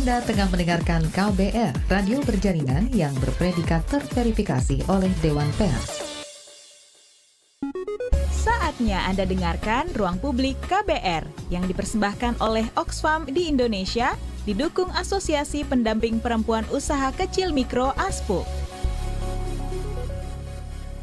Anda tengah mendengarkan KBR, radio berjaringan yang berpredikat terverifikasi oleh Dewan Pers. Saatnya Anda dengarkan Ruang Publik KBR yang dipersembahkan oleh Oxfam di Indonesia, didukung Asosiasi Pendamping Perempuan Usaha Kecil Mikro ASPUK.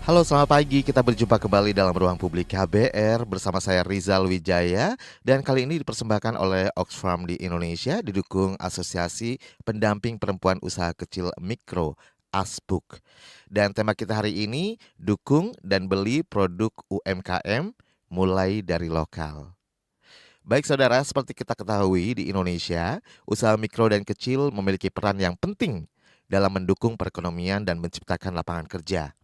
Halo, selamat pagi. Kita berjumpa kembali dalam Ruang Publik KBR bersama saya Rizal Wijaya, dan kali ini dipersembahkan oleh Oxfam di Indonesia didukung Asosiasi Pendamping Perempuan Usaha Kecil Mikro ASPUK. Dan tema kita hari ini, dukung dan beli produk UMKM mulai dari lokal. Baik saudara, seperti kita ketahui di Indonesia, usaha mikro dan kecil memiliki peran yang penting dalam mendukung perekonomian dan menciptakan lapangan kerja.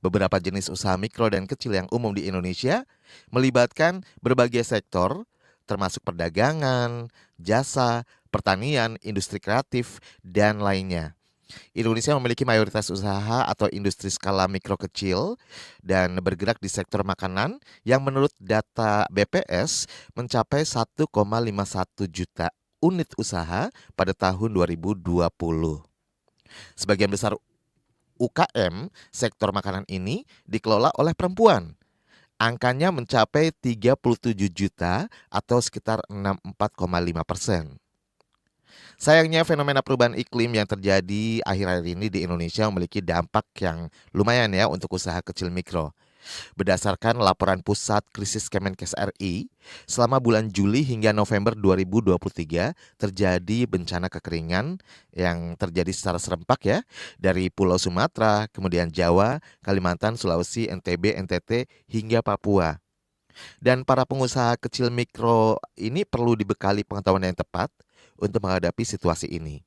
Beberapa jenis usaha mikro dan kecil yang umum di Indonesia melibatkan berbagai sektor, termasuk perdagangan, jasa, pertanian, industri kreatif, dan lainnya. Indonesia memiliki mayoritas usaha atau industri skala mikro kecil dan bergerak di sektor makanan yang menurut data BPS mencapai 1,51 juta unit usaha pada tahun 2020. Sebagian besar UKM sektor makanan ini dikelola oleh perempuan. Angkanya mencapai 37 juta atau sekitar 64,5%. Sayangnya fenomena perubahan iklim yang terjadi akhir-akhir ini di Indonesia memiliki dampak yang lumayan ya untuk usaha kecil mikro. Berdasarkan laporan Pusat Krisis Kemenkes RI, selama bulan Juli hingga November 2023 terjadi bencana kekeringan yang terjadi secara serempak ya, dari Pulau Sumatera, kemudian Jawa, Kalimantan, Sulawesi, NTB, NTT, hingga Papua. Dan para pengusaha kecil mikro ini perlu dibekali pengetahuan yang tepat untuk menghadapi situasi ini.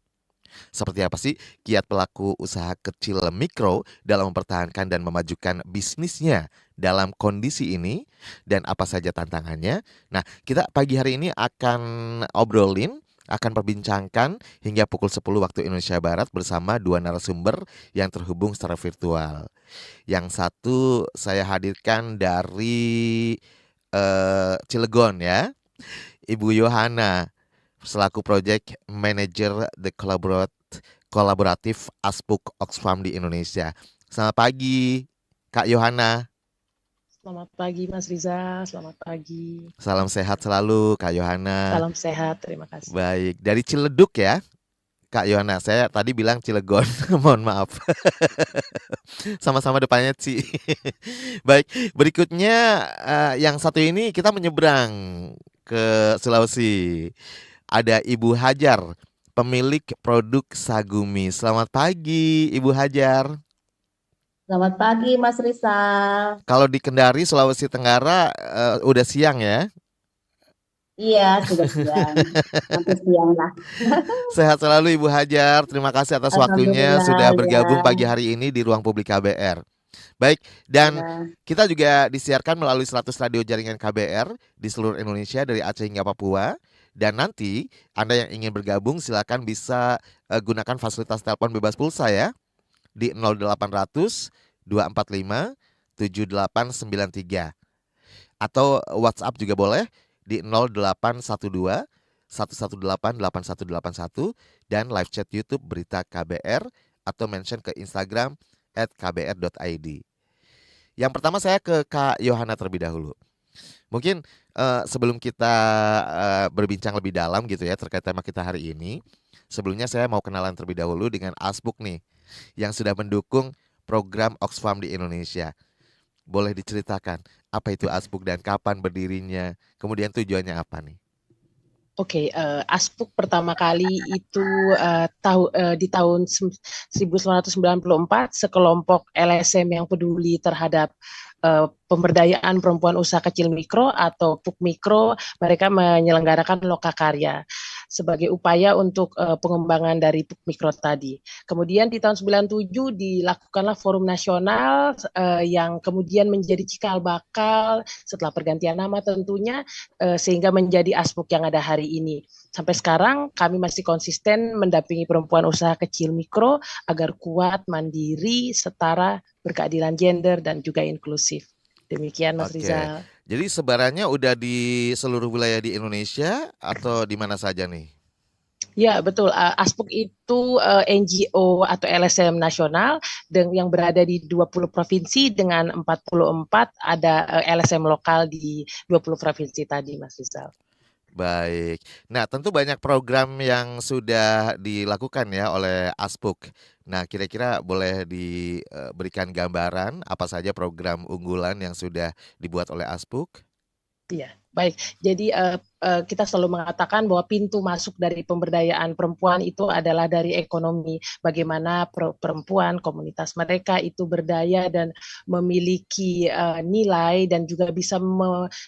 Seperti apa sih kiat pelaku usaha kecil mikro dalam mempertahankan dan memajukan bisnisnya dalam kondisi ini, dan apa saja tantangannya? Nah, kita pagi hari ini akan perbincangkan hingga pukul 10 waktu Indonesia Barat bersama dua narasumber yang terhubung secara virtual. Yang satu saya hadirkan dari Cilegon ya, Ibu Yohana selaku Project Manager The Kolaboratif ASPUK Oxfam di Indonesia. Selamat pagi, Kak Yohana. Selamat pagi, Mas Riza. Selamat pagi. Salam sehat selalu, Kak Yohana. Salam sehat, terima kasih. Baik, dari Ciledug ya, Kak Yohana. Saya tadi bilang Cilegon, mohon maaf. Sama-sama depannya Ci. Baik, berikutnya yang satu ini kita menyeberang ke Sulawesi. Ada Ibu Hajar, pemilik produk Sagumi. Selamat pagi, Ibu Hajar. Selamat pagi, Mas Risa. Kalau di Kendari, Sulawesi Tenggara, udah siang ya? Iya, sudah siang. Hampir siang lah. Sehat selalu Ibu Hajar. Terima kasih atas waktunya sudah bergabung ya. pagi hari ini di Ruang Publik KBR. Baik, dan kita juga disiarkan melalui 100 radio jaringan KBR di seluruh Indonesia dari Aceh hingga Papua. Dan nanti Anda yang ingin bergabung silakan bisa gunakan fasilitas telepon bebas pulsa ya di 0800 245 7893 atau WhatsApp juga boleh di 0812 118 8181 dan live chat YouTube Berita KBR atau mention ke Instagram @kbr.id. Yang pertama saya ke Kak Yohana terlebih dahulu. Mungkin sebelum kita berbincang lebih dalam gitu ya terkait tema kita hari ini, sebelumnya saya mau kenalan terlebih dahulu dengan ASPUK nih yang sudah mendukung program Oxfam di Indonesia. Boleh diceritakan apa itu ASPUK dan kapan berdirinya, kemudian tujuannya apa nih? Oke, ASPUK pertama kali itu di tahun 1994, sekelompok LSM yang peduli terhadap pemberdayaan perempuan usaha kecil mikro atau PUK Mikro, mereka menyelenggarakan Lokakarya sebagai upaya untuk pengembangan dari PUK Mikro tadi. Kemudian di tahun 97 dilakukanlah forum nasional yang kemudian menjadi cikal bakal setelah pergantian nama tentunya sehingga menjadi ASPUK yang ada hari ini. Sampai sekarang kami masih konsisten mendampingi perempuan usaha kecil mikro agar kuat, mandiri, setara, berkeadilan gender dan juga inklusif. Demikian Mas Rizal. Jadi sebarannya udah di seluruh wilayah di Indonesia atau di mana saja nih? Ya, betul. Aspuk itu NGO atau LSM nasional yang berada di 20 provinsi dengan 44 ada LSM lokal di 20 provinsi tadi, Mas Rizal. Baik. Nah, tentu banyak program yang sudah dilakukan ya oleh Aspuk. Nah, kira-kira boleh diberikan gambaran apa saja program unggulan yang sudah dibuat oleh Aspuk? Iya, baik. Jadi kita selalu mengatakan bahwa pintu masuk dari pemberdayaan perempuan itu adalah dari ekonomi. Bagaimana perempuan, komunitas mereka itu berdaya dan memiliki nilai dan juga bisa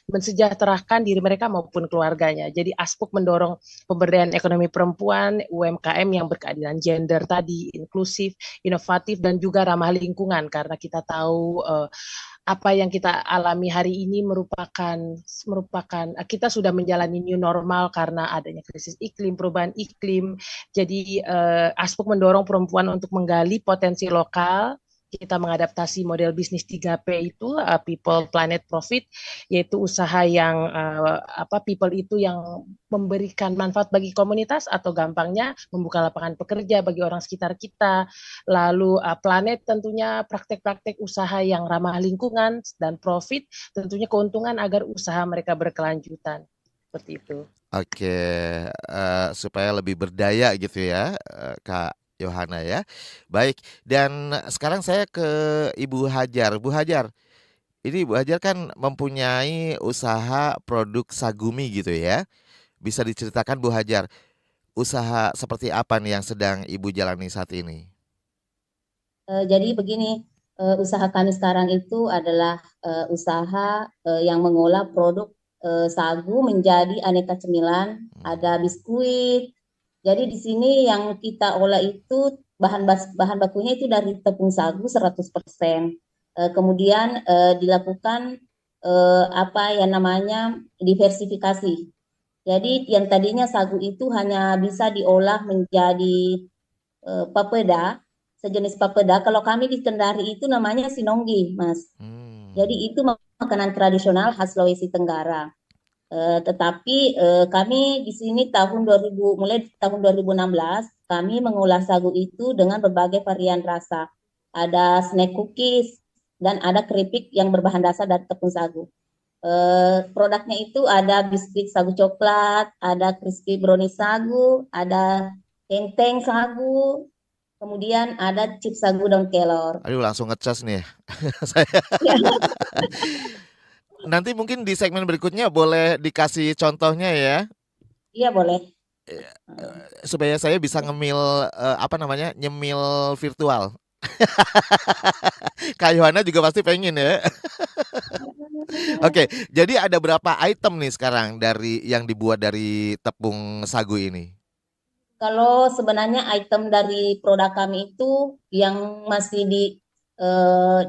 mensejahterakan diri mereka maupun keluarganya. Jadi Aspuk mendorong pemberdayaan ekonomi perempuan, UMKM yang berkeadilan gender tadi, inklusif, inovatif dan juga ramah lingkungan karena kita tahu apa yang kita alami hari ini merupakan kita sudah menjalani new normal karena adanya krisis iklim, perubahan iklim. Jadi Aspuk mendorong perempuan untuk menggali potensi lokal. Kita mengadaptasi model bisnis 3P itu people, planet, profit, yaitu usaha yang people itu yang memberikan manfaat bagi komunitas atau gampangnya membuka lapangan pekerja bagi orang sekitar kita. Lalu planet tentunya praktek-praktek usaha yang ramah lingkungan dan profit tentunya keuntungan agar usaha mereka berkelanjutan. Seperti itu. Oke, supaya lebih berdaya gitu ya, Kak Yohana ya. Baik, dan sekarang saya ke Ibu Hajar. Bu Hajar, ini Bu Hajar kan mempunyai usaha produk sagumi gitu ya. Bisa diceritakan Bu Hajar, usaha seperti apa nih yang sedang Ibu jalani saat ini? Jadi begini, usaha kami sekarang itu adalah usaha yang mengolah produk sagu menjadi aneka cemilan, ada biskuit. Jadi di sini yang kita olah itu bahan bakunya itu dari tepung sagu 100%. Kemudian dilakukan apa yang namanya diversifikasi. Jadi yang tadinya sagu itu hanya bisa diolah menjadi papeda, sejenis papeda. Kalau kami di Kendari itu namanya sinonggi, Mas. Jadi itu makanan tradisional khas Sulawesi Tenggara. Tetapi kami di sini mulai tahun 2016 kami mengolah sagu itu dengan berbagai varian rasa. Ada snack cookies dan ada keripik yang berbahan dasar dari tepung sagu. Produknya itu ada biskuit sagu coklat, ada crispy brownie sagu, ada kenteng sagu, kemudian ada chips sagu daun kelor. Aduh, langsung ngecas nih ya. Saya. Nanti mungkin di segmen berikutnya boleh dikasih contohnya ya. Iya boleh. Supaya saya bisa nyemil virtual. Kak Yohana juga pasti pengen ya. Oke, jadi ada berapa item nih sekarang yang dibuat dari tepung sagu ini? Kalau sebenarnya item dari produk kami itu yang masih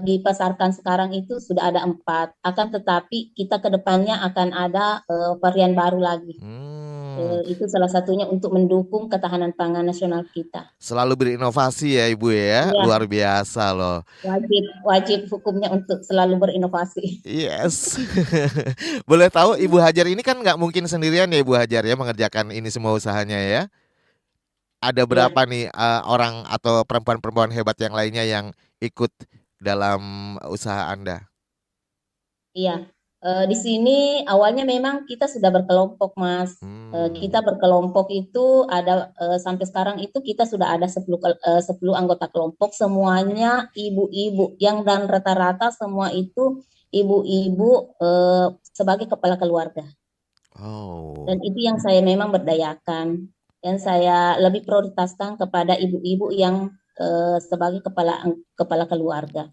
dipasarkan sekarang itu sudah ada 4. Akan tetapi kita ke depannya akan ada varian baru lagi. Itu salah satunya untuk mendukung ketahanan pangan nasional kita. Selalu berinovasi ya Ibu ya, luar biasa loh. Wajib hukumnya untuk selalu berinovasi. Yes. Boleh tahu Ibu Hajar ini kan nggak mungkin sendirian ya Ibu Hajar ya mengerjakan ini semua usahanya ya. Ada berapa nih orang atau perempuan-perempuan hebat yang lainnya yang ikut dalam usaha Anda? Iya, di sini awalnya memang kita sudah berkelompok, Mas. Kita berkelompok itu ada sampai sekarang itu kita sudah ada 10 anggota kelompok, semuanya ibu-ibu yang dan rata-rata semua itu ibu-ibu sebagai kepala keluarga. Dan itu yang saya memang berdayakan. Yang saya lebih prioritaskan kepada ibu-ibu yang sebagai kepala keluarga.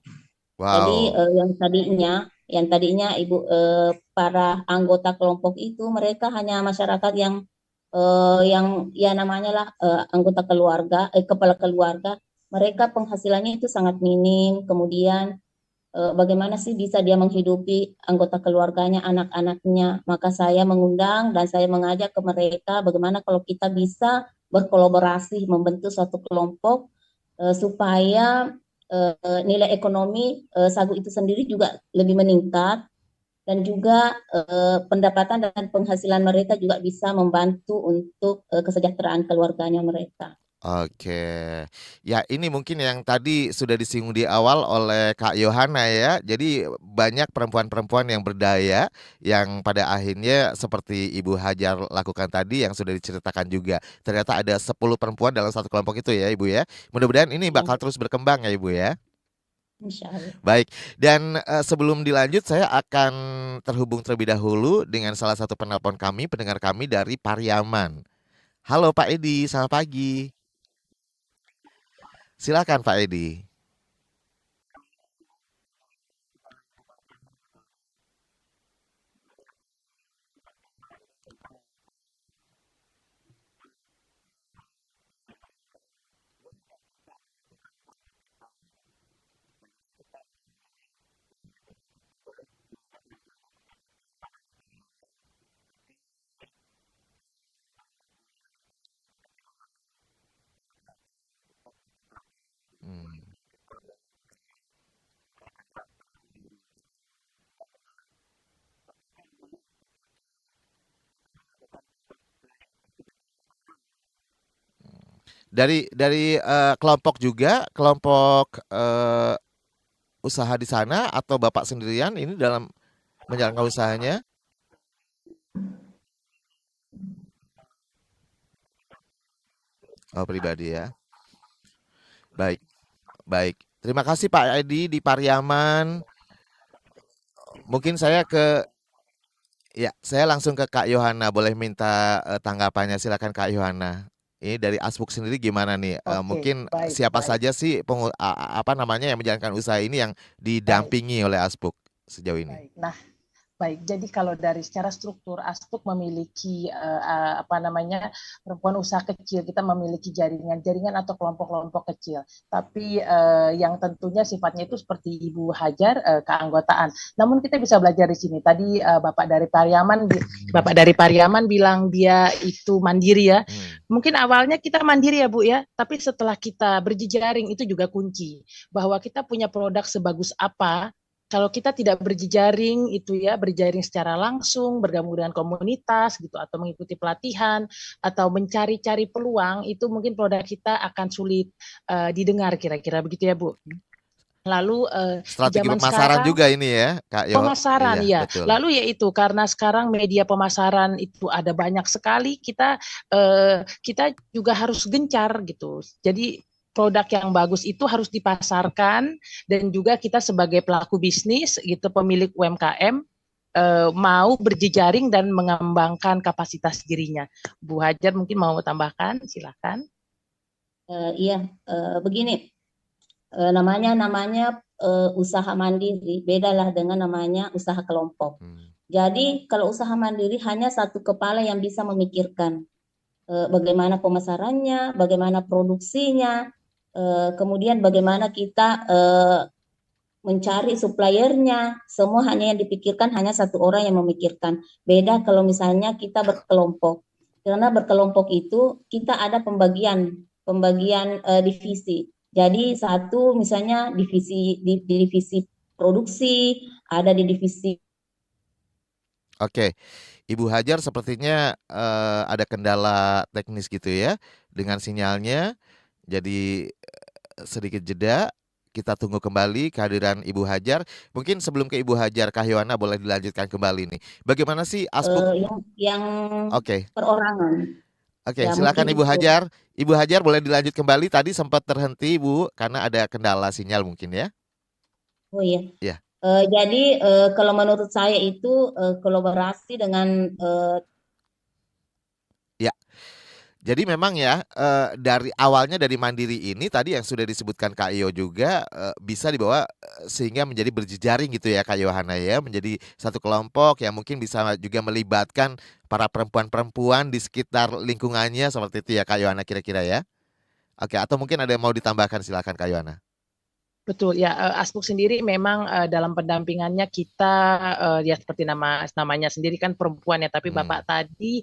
Jadi yang tadinya ibu para anggota kelompok itu mereka hanya masyarakat yang ya namanya lah anggota keluarga, kepala keluarga, mereka penghasilannya itu sangat minim. Kemudian bagaimana sih bisa dia menghidupi anggota keluarganya, anak-anaknya? Maka saya mengundang dan saya mengajak ke mereka bagaimana kalau kita bisa berkolaborasi membentuk suatu kelompok supaya nilai ekonomi sagu itu sendiri juga lebih meningkat. dan juga pendapatan dan penghasilan mereka juga bisa membantu untuk kesejahteraan keluarganya mereka. Oke. Ya, ini mungkin yang tadi sudah disinggung di awal oleh Kak Yohana ya. Jadi banyak perempuan-perempuan yang berdaya yang pada akhirnya seperti Ibu Hajar lakukan tadi yang sudah diceritakan juga. Ternyata ada 10 perempuan dalam satu kelompok itu ya, Ibu ya. Mudah-mudahan ini bakal terus berkembang ya, Ibu ya. Insya Allah. Baik, dan sebelum dilanjut saya akan terhubung terlebih dahulu dengan salah satu penelpon kami, pendengar kami dari Pariaman. Halo Pak Edi, selamat pagi. Silakan Pak Edi. Hmm. Dari kelompok juga, kelompok usaha di sana atau Bapak sendirian ini dalam menjalankan usahanya? Oh, pribadi ya. Baik, baik. Terima kasih Pak Edi di Pariaman. Mungkin saya langsung ke Kak Yohana. Boleh minta tanggapannya? Silakan Kak Yohana. Ini dari Asbuk sendiri gimana nih? Oke, Mungkin baik, siapa baik, saja sih apa namanya yang menjalankan usaha ini yang baik, didampingi oleh Asbuk sejauh ini? baik. Nah, baik, jadi kalau dari secara struktur Astuk memiliki apa namanya perempuan usaha kecil, kita memiliki jaringan-jaringan atau kelompok-kelompok kecil. Tapi yang tentunya sifatnya itu seperti Ibu Hajar keanggotaan. Namun kita bisa belajar di sini. Tadi Bapak dari Pariaman bilang dia itu mandiri ya. Mungkin awalnya kita mandiri ya Bu ya, tapi setelah kita berjejaring itu juga kunci bahwa kita punya produk sebagus apa. Kalau kita tidak berjejaring itu ya, berjaring secara langsung, bergabung dengan komunitas gitu atau mengikuti pelatihan atau mencari-cari peluang, itu mungkin produk kita akan sulit didengar kira-kira begitu ya, Bu. Lalu di Strategi zaman pemasaran sekarang juga ini ya, Kak Yo. pemasaran Iya, ya. betul. Lalu yaitu karena sekarang media pemasaran itu ada banyak sekali, kita juga harus gencar gitu. Jadi produk yang bagus itu harus dipasarkan dan juga kita sebagai pelaku bisnis gitu pemilik UMKM mau berjejaring dan mengembangkan kapasitas dirinya. Bu Hajar mungkin mau tambahkan, silakan. Iya, begini, namanya usaha mandiri, bedalah dengan namanya usaha kelompok. Jadi kalau usaha mandiri hanya satu kepala yang bisa memikirkan bagaimana pemasarannya, bagaimana produksinya, kemudian bagaimana kita mencari suppliernya, semua hanya yang dipikirkan hanya satu orang yang memikirkan. Beda kalau misalnya kita berkelompok, karena berkelompok itu kita ada pembagian divisi. Jadi satu misalnya di divisi produksi, ada di divisi. Oke, Ibu Hajar sepertinya ada kendala teknis gitu ya dengan sinyalnya. Jadi sedikit jeda, kita tunggu kembali kehadiran Ibu Hajar. Mungkin sebelum ke Ibu Hajar, Kak Yohana boleh dilanjutkan kembali nih. Bagaimana sih Asbuk? Yang Oke. perorangan. Oke, Ya, silakan mungkin Ibu itu. Hajar. Ibu Hajar boleh dilanjut kembali. Tadi sempat terhenti Bu karena ada kendala sinyal mungkin ya. Oh iya. Iya. Jadi kalau menurut saya itu kolaborasi dengan Ya. Jadi memang ya dari awalnya dari mandiri ini tadi yang sudah disebutkan Kak Iyo juga bisa dibawa sehingga menjadi berjejaring gitu ya Kak Yohana ya, menjadi satu kelompok yang mungkin bisa juga melibatkan para perempuan-perempuan di sekitar lingkungannya seperti itu ya Kak Yohana kira-kira ya. Oke, atau mungkin ada yang mau ditambahkan silakan Kak Yohana. Betul ya, Asbuk sendiri memang dalam pendampingannya kita ya seperti namanya sendiri kan perempuan ya, tapi Bapak tadi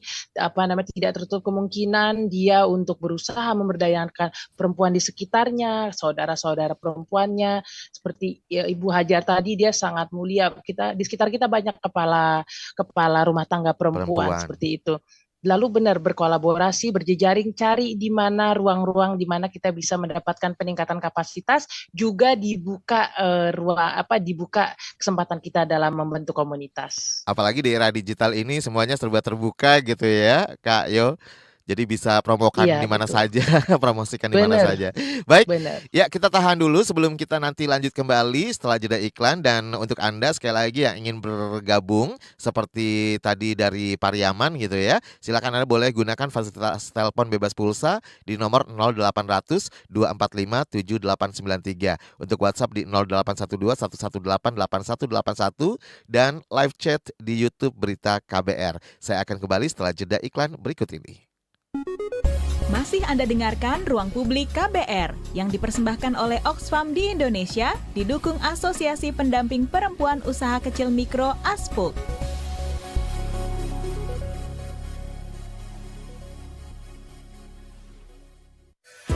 tidak tertutup kemungkinan dia untuk berusaha memberdayakan perempuan di sekitarnya, saudara-saudara perempuannya, seperti ya, Ibu Hajar tadi dia sangat mulia. Di sekitar kita banyak kepala rumah tangga perempuan seperti itu. Lalu benar berkolaborasi, berjejaring, cari di mana ruang-ruang di mana kita bisa mendapatkan peningkatan kapasitas, juga dibuka dibuka kesempatan kita dalam membentuk komunitas. Apalagi di era digital ini semuanya serba terbuka gitu ya, Kak Yo. Jadi bisa promokan di mana saja, promosikan di mana saja. Baik, ya kita tahan dulu sebelum kita nanti lanjut kembali setelah jeda iklan. Dan untuk Anda sekali lagi yang ingin bergabung seperti tadi dari Pariaman gitu ya, silakan Anda boleh gunakan fasilitas telepon bebas pulsa di nomor 0800 245 7893. Untuk WhatsApp di 0812 118 8181 dan live chat di YouTube Berita KBR. Saya akan kembali setelah jeda iklan berikut ini. Masih Anda dengarkan Ruang Publik KBR yang dipersembahkan oleh Oxfam di Indonesia, didukung Asosiasi Pendamping Perempuan Usaha Kecil Mikro ASPUK.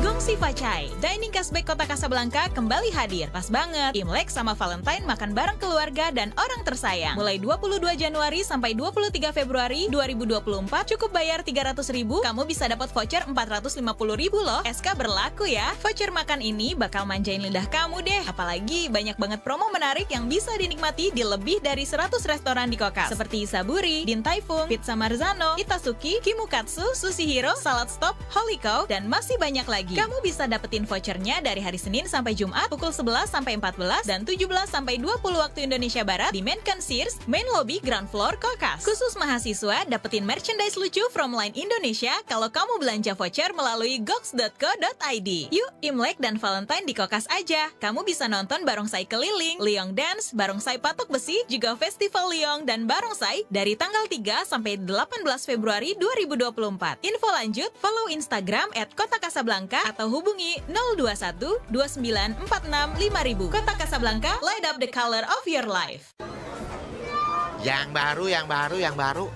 Gongsi Pacai, Dining Cashback Kota Kasablanka kembali hadir. Pas banget, Imlek sama Valentine makan bareng keluarga dan orang tersayang. Mulai 22 Januari sampai 23 Februari 2024, cukup bayar 300.000, kamu bisa dapat voucher 450.000 loh. SK berlaku ya. Voucher makan ini bakal manjain lidah kamu deh. Apalagi banyak banget promo menarik yang bisa dinikmati di lebih dari 100 restoran di Kokas. Seperti Isaburi, Din Tai Fung, Pizza Marzano, Itasuki, Kimukatsu, Sushi Hero, Salad Stop, Holy Cow, dan masih banyak lagi. Kamu bisa dapetin vouchernya dari hari Senin sampai Jumat pukul 11 sampai 14 dan 17 sampai 20 waktu Indonesia Barat di Main Sears, Main Lobby Ground Floor Kokas. Khusus mahasiswa, dapetin merchandise lucu from Line Indonesia kalau kamu belanja voucher melalui gox.co.id. Yuk, Imlek dan Valentine di Kokas aja. Kamu bisa nonton barongsai keliling, Liong Dance, barongsai patok besi, juga Festival Liong dan barongsai dari tanggal 3 sampai 18 Februari 2024. Info lanjut, follow Instagram @kotakasablanka atau hubungi 021 29 46 5000. Kota Kasablanka, light up the color of your life. Yang baru.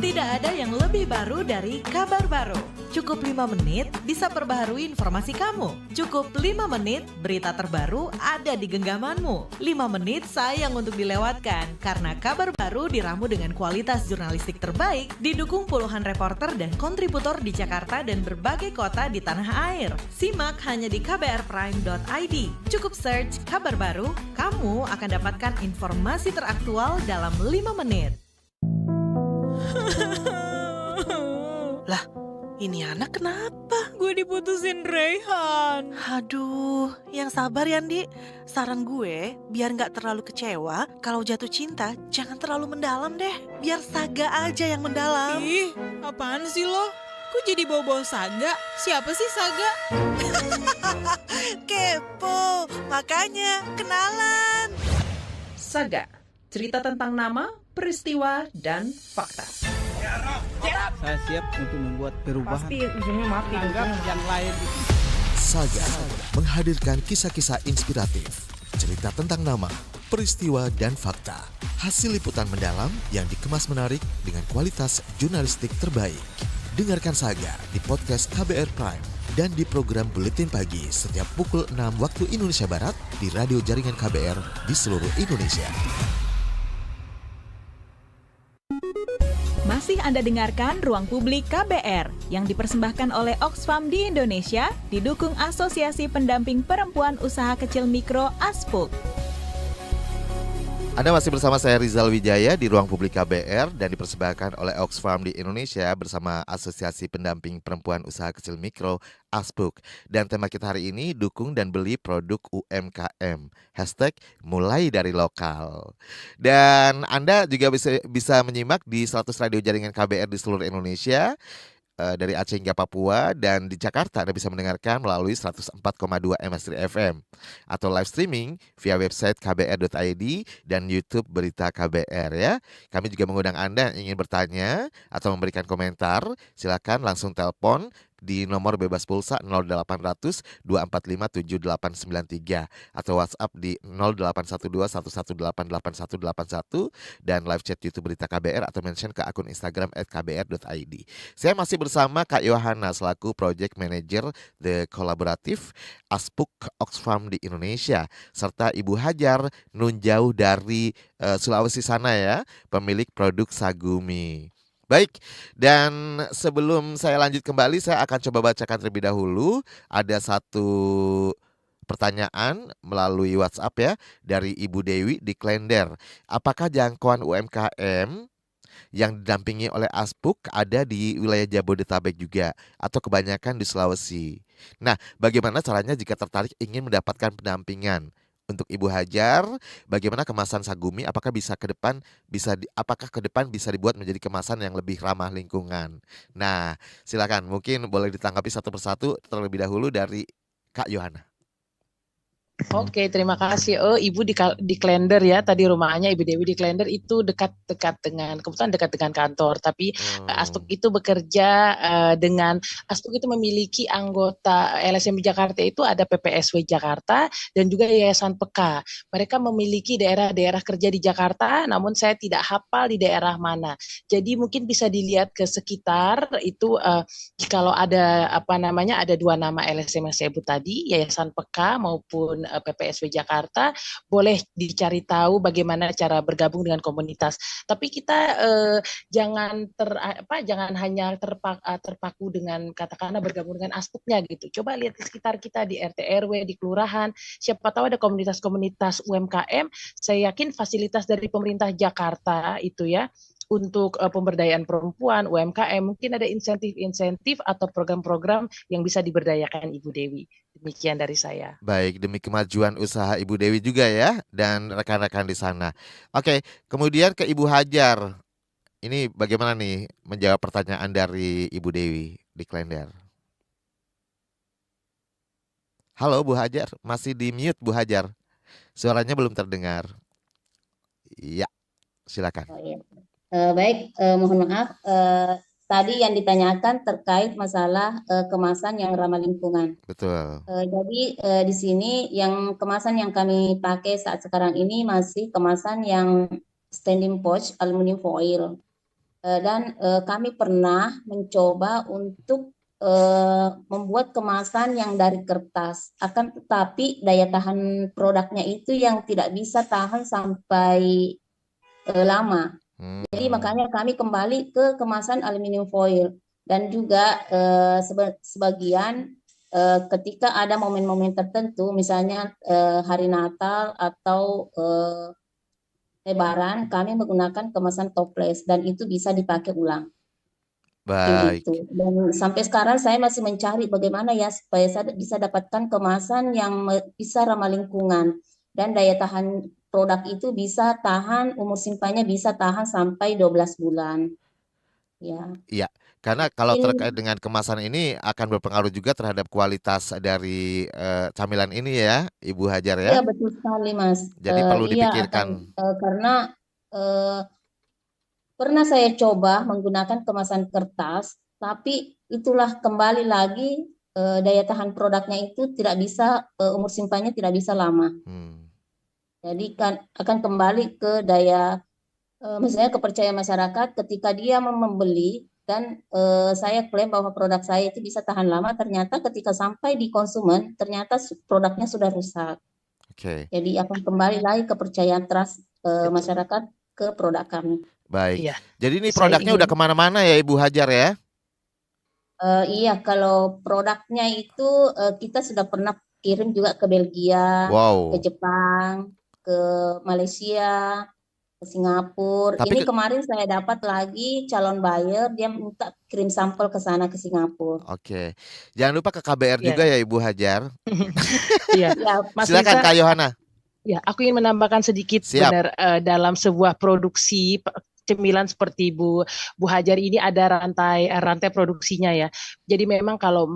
Tidak ada yang lebih baru dari kabar baru. Cukup 5 menit bisa perbaharui informasi kamu. Cukup 5 menit berita terbaru ada di genggamanmu. 5 menit sayang untuk dilewatkan karena kabar baru diramu dengan kualitas jurnalistik terbaik, didukung puluhan reporter dan kontributor di Jakarta dan berbagai kota di tanah air. Simak hanya di kbrprime.id. Cukup search kabar baru, kamu akan dapatkan informasi teraktual dalam 5 menit. Lah, ini anak kenapa? Gue diputusin Reyhan. Aduh, yang sabar ya, Ndi. Saran gue, biar gak terlalu kecewa, kalau jatuh cinta, jangan terlalu mendalam deh. Biar Saga aja yang mendalam. Ih, apaan sih lo? Kok jadi bawa-bawa Saga? Siapa sih Saga? Kepo, makanya kenalan. Saga, cerita tentang nama, peristiwa, dan fakta. Saya siap untuk membuat perubahan. Pasti ujungnya mati. Anggap yang lain. Saga menghadirkan kisah-kisah inspiratif, cerita tentang nama, peristiwa, dan fakta. Hasil liputan mendalam yang dikemas menarik dengan kualitas jurnalistik terbaik. Dengarkan Saga di podcast KBR Prime dan di program Buletin Pagi setiap pukul 6 waktu Indonesia Barat di radio jaringan KBR di seluruh Indonesia. Masih Anda dengarkan Ruang Publik KBR yang dipersembahkan oleh Oxfam di Indonesia, didukung Asosiasi Pendamping Perempuan Usaha Kecil Mikro ASPUK. Anda masih bersama saya Rizal Wijaya di Ruang Publik KBR dan dipersembahkan oleh Oxfam di Indonesia bersama Asosiasi Pendamping Perempuan Usaha Kecil Mikro ASPUK. Dan tema kita hari ini, dukung dan beli produk UMKM. #mulai dari lokal. Dan Anda juga bisa menyimak di 100 radio jaringan KBR di seluruh Indonesia. Dari Aceh hingga Papua, dan di Jakarta Anda bisa mendengarkan melalui 104,2 MS3 FM atau live streaming via website kbr.id dan YouTube Berita KBR ya. Kami juga mengundang Anda yang ingin bertanya atau memberikan komentar, silakan langsung telepon di nomor bebas pulsa 0800 245 7893 atau WhatsApp di 0812 1188181 dan live chat YouTube Berita KBR atau mention ke akun Instagram @kbr.id. Saya masih bersama Kak Yohana selaku Project Manager The Collaborative Aspuk Oxfam di Indonesia, serta Ibu Hajar nun jauh dari Sulawesi sana ya, pemilik produk Sagumi. Baik, dan sebelum saya lanjut kembali, saya akan coba bacakan terlebih dahulu. Ada satu pertanyaan melalui WhatsApp ya, dari Ibu Dewi di Klender. Apakah jangkauan UMKM yang didampingi oleh Aspuk ada di wilayah Jabodetabek juga, atau kebanyakan di Sulawesi? Nah, bagaimana caranya jika tertarik ingin mendapatkan pendampingan? Untuk Ibu Hajar, bagaimana kemasan Sagumi? Apakah ke depan bisa dibuat menjadi kemasan yang lebih ramah lingkungan? Nah, silakan, mungkin boleh ditanggapi satu persatu terlebih dahulu dari Kak Yohana. Oke, terima kasih. Oh, Ibu di Klender ya. Tadi rumahnya Ibu Dewi di Klender itu kebetulan dekat dengan kantor. Tapi Aspuk itu bekerja dengan Aspuk itu memiliki anggota LSM di Jakarta itu ada PPSW Jakarta dan juga Yayasan Peka. Mereka memiliki daerah-daerah kerja di Jakarta, namun saya tidak hafal di daerah mana. Jadi mungkin bisa dilihat ke sekitar itu kalau ada ada dua nama LSM yang saya sebut tadi, Yayasan Peka maupun PPSW Jakarta, boleh dicari tahu bagaimana cara bergabung dengan komunitas. Tapi kita jangan hanya terpaku dengan katakanlah bergabung dengan Aspuknya gitu. Coba lihat di sekitar kita di RT RW, di kelurahan, siapa tahu ada komunitas-komunitas UMKM. Saya yakin fasilitas dari pemerintah Jakarta itu ya untuk pemberdayaan perempuan, UMKM, mungkin ada insentif-insentif atau program-program yang bisa diberdayakan Ibu Dewi. Demikian dari saya. Baik, demi kemajuan usaha Ibu Dewi juga ya, dan rekan-rekan di sana. Oke, kemudian ke Ibu Hajar. Ini bagaimana nih menjawab pertanyaan dari Ibu Dewi di Klender? Halo Bu Hajar, masih di mute Bu Hajar. Suaranya belum terdengar. Ya, silakan. Oh, iya. Baik, mohon maaf. Tadi yang ditanyakan terkait masalah kemasan yang ramah lingkungan. Betul. Jadi di sini yang kemasan yang kami pakai saat sekarang ini masih kemasan yang standing pouch aluminium foil. Dan kami pernah mencoba untuk membuat kemasan yang dari kertas. Akan tetapi daya tahan produknya itu yang tidak bisa tahan sampai lama. Jadi makanya kami kembali ke kemasan aluminium foil dan juga sebagian ketika ada momen-momen tertentu, misalnya hari Natal atau Lebaran, kami menggunakan kemasan toples dan itu bisa dipakai ulang. Baik. Gitu. Dan sampai sekarang saya masih mencari bagaimana ya supaya saya bisa dapatkan kemasan yang bisa ramah lingkungan dan daya tahan produk itu bisa tahan, umur simpannya bisa tahan sampai 12 bulan. Ya. Iya, karena kalau terkait dengan kemasan ini akan berpengaruh juga terhadap kualitas dari camilan ini ya, Ibu Hajar ya. Iya, betul sekali, Mas. Jadi perlu Iya, dipikirkan. karena pernah saya coba menggunakan kemasan kertas, tapi itulah kembali lagi daya tahan produknya itu tidak bisa, umur simpannya tidak bisa lama. Jadi kan akan kembali ke daya, misalnya kepercayaan masyarakat ketika dia membeli dan saya klaim bahwa produk saya itu bisa tahan lama, ternyata ketika sampai di konsumen ternyata produknya sudah rusak. Oke. Jadi akan kembali lagi kepercayaan trust masyarakat ke produk kami. Baik. Iya. Jadi ini produknya udah kemana-mana ya Ibu Hajar ya? Iya, kalau produknya itu kita sudah pernah kirim juga ke Belgia, Wow. ke Jepang, ke Malaysia, ke Singapura. Tapi Ini kemarin saya dapat lagi calon buyer, dia minta kirim sampel ke sana ke Singapura. Oke. Jangan lupa ke KBR Iya. juga ya Ibu Hajar. Iya, Ya, Mas Silakan Riza, Kak Yohana. ya, aku ingin menambahkan sedikit Siap. benar dalam sebuah produksi cemilan seperti Bu Hajar ini ada rantai produksinya ya. Jadi memang kalau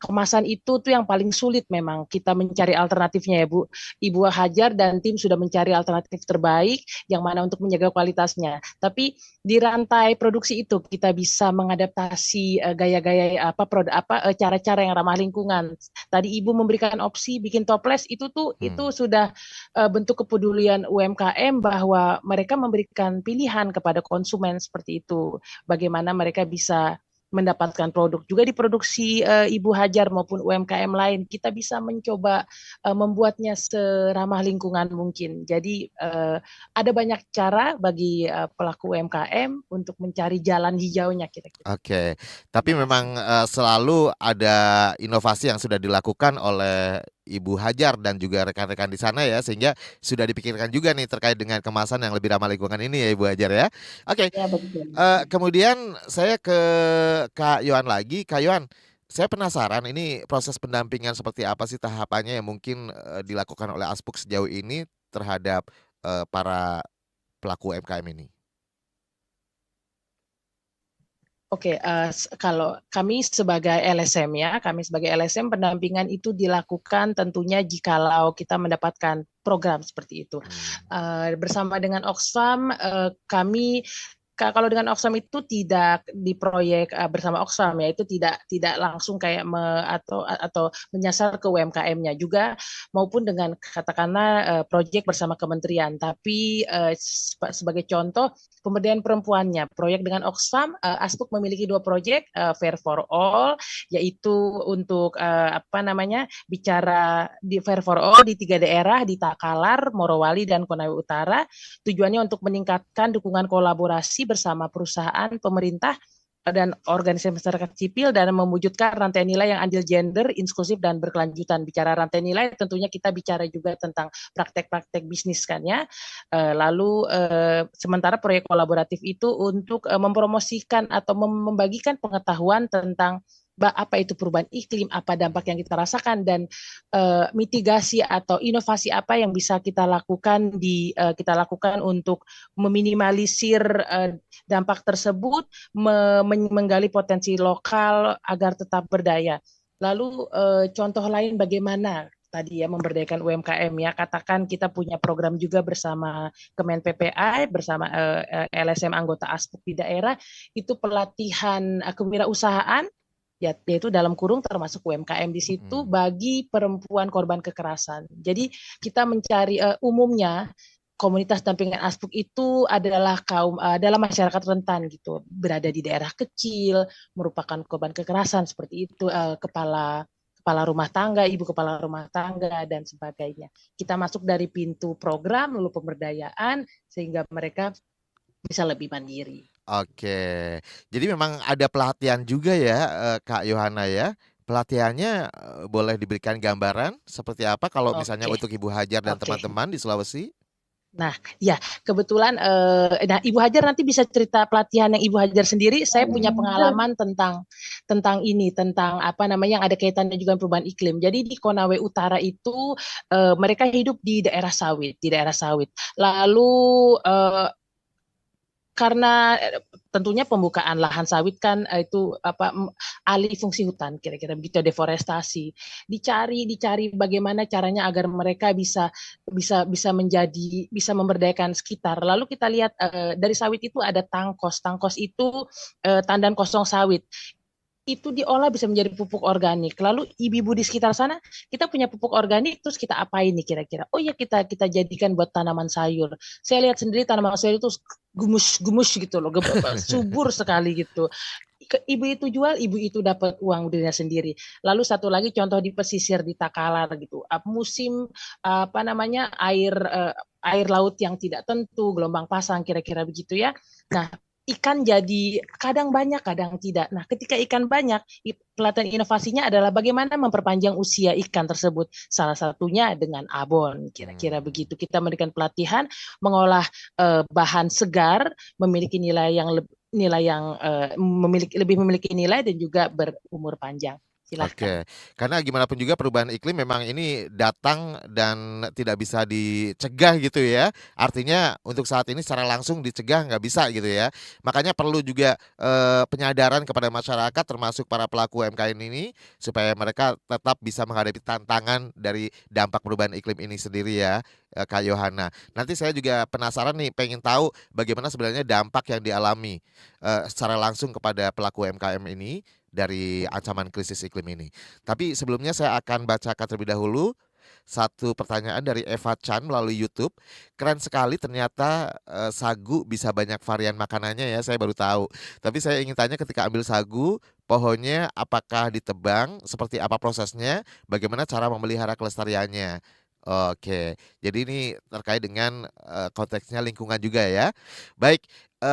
kemasan itu tuh yang paling sulit, memang kita mencari alternatifnya ya Bu. Ibu Hajar dan tim sudah mencari alternatif terbaik yang mana untuk menjaga kualitasnya. Tapi di rantai produksi itu kita bisa mengadaptasi gaya-gaya cara-cara yang ramah lingkungan. Tadi Ibu memberikan opsi bikin toples, itu sudah bentuk kepedulian UMKM bahwa mereka memberikan pilihan kepada konsumen seperti itu. Bagaimana mereka bisa mendapatkan produk juga diproduksi Ibu Hajar maupun UMKM lain, kita bisa mencoba membuatnya seramah lingkungan mungkin. Jadi ada banyak cara bagi pelaku UMKM untuk mencari jalan hijaunya kira-kira. Oke, tapi memang selalu ada inovasi yang sudah dilakukan oleh Ibu Hajar dan juga rekan-rekan di sana ya, sehingga sudah dipikirkan juga nih terkait dengan kemasan yang lebih ramah lingkungan ini ya Ibu Hajar ya. Oke, Ya, betul. kemudian saya ke Kak Yohan lagi. Kak Yohan, saya penasaran ini proses pendampingan seperti apa sih tahapannya yang mungkin dilakukan oleh Aspuk sejauh ini terhadap para pelaku UMKM ini? Oke, kalau kami sebagai LSM pendampingan itu dilakukan tentunya jikalau kita mendapatkan program seperti itu. Bersama dengan Oxfam, kami kalau dengan Oxfam itu tidak di proyek bersama Oxfam ya, itu tidak langsung kayak atau menyasar ke UMKM-nya juga, maupun dengan katakanlah proyek bersama kementerian. Tapi sebagai contoh pemberdayaan perempuannya, proyek dengan Oxfam, Aspuk memiliki 2 proyek, Fair for All, yaitu untuk bicara di Fair for All di 3 daerah, di Takalar, Morowali, dan Konawe Utara. Tujuannya untuk meningkatkan dukungan kolaborasi bersama perusahaan, pemerintah, dan organisasi masyarakat sipil dan mewujudkan rantai nilai yang adil, gender, inklusif, dan berkelanjutan. Bicara rantai nilai, tentunya kita bicara juga tentang praktek-praktek bisnis kan ya. Lalu sementara proyek kolaboratif itu untuk mempromosikan atau membagikan pengetahuan tentang apa itu perubahan iklim, apa dampak yang kita rasakan, dan mitigasi atau inovasi apa yang bisa kita lakukan untuk meminimalisir dampak tersebut, menggali potensi lokal agar tetap berdaya. Lalu contoh lain bagaimana tadi ya memberdayakan UMKM ya, katakan kita punya program juga bersama Kemen PPI, bersama LSM anggota Aspuk di daerah, itu pelatihan kewirausahaan, yaitu dalam kurung termasuk UMKM di situ bagi perempuan korban kekerasan. Jadi kita mencari umumnya komunitas dampingan Aspuk itu adalah adalah masyarakat rentan gitu, berada di daerah kecil, merupakan korban kekerasan seperti itu, kepala rumah tangga, ibu kepala rumah tangga, dan sebagainya. Kita masuk dari pintu program, lalu pemberdayaan, sehingga mereka bisa lebih mandiri. Oke, jadi memang ada pelatihan juga ya Kak Yohana ya. Pelatihannya boleh diberikan gambaran seperti apa kalau misalnya untuk Ibu Hajar dan teman-teman di Sulawesi? Nah, ya kebetulan, Ibu Hajar nanti bisa cerita pelatihan yang Ibu Hajar sendiri. Saya punya pengalaman tentang apa namanya yang ada kaitannya juga dengan perubahan iklim. Jadi di Konawe Utara itu mereka hidup di daerah sawit. Lalu karena tentunya pembukaan lahan sawit kan itu alih fungsi hutan, kira-kira begitu, deforestasi. Dicari bagaimana caranya agar mereka bisa memberdayakan sekitar. Lalu kita lihat dari sawit itu ada tangkos. Tangkos itu tandan kosong sawit. Itu diolah bisa menjadi pupuk organik. Lalu ibu-ibu di sekitar sana, kita punya pupuk organik, terus kita apain nih kira-kira? Oh ya, kita jadikan buat tanaman sayur. Saya lihat sendiri tanaman sayur itu gumus gitu loh, subur sekali gitu. Ibu itu jual, ibu itu dapat uang dirinya sendiri. Lalu satu lagi contoh di pesisir di Takalar gitu. Musim air laut yang tidak tentu, gelombang pasang kira-kira begitu ya. Nah, ikan jadi kadang banyak, kadang tidak. Nah, ketika ikan banyak, pelatihan inovasinya adalah bagaimana memperpanjang usia ikan tersebut. Salah satunya dengan abon, kira-kira begitu. Kita memberikan pelatihan mengolah bahan segar, memiliki nilai yang lebih memiliki nilai dan juga berumur panjang. Silahkan. Oke, karena gimana pun juga perubahan iklim memang ini datang dan tidak bisa dicegah gitu ya. Artinya untuk saat ini secara langsung dicegah nggak bisa gitu ya. Makanya perlu juga penyadaran kepada masyarakat termasuk para pelaku UMKM ini supaya mereka tetap bisa menghadapi tantangan dari dampak perubahan iklim ini sendiri ya, Kak Yohana. Nanti saya juga penasaran nih, pengen tahu bagaimana sebenarnya dampak yang dialami secara langsung kepada pelaku UMKM ini dari ancaman krisis iklim ini. Tapi sebelumnya saya akan bacakan terlebih dahulu satu pertanyaan dari Eva Chan melalui YouTube. Keren sekali ternyata sagu bisa banyak varian makanannya ya, saya baru tahu. Tapi saya ingin tanya ketika ambil sagu, pohonnya apakah ditebang, seperti apa prosesnya, bagaimana cara memelihara kelestariannya. Oke, jadi ini terkait dengan konteksnya lingkungan juga ya. Baik,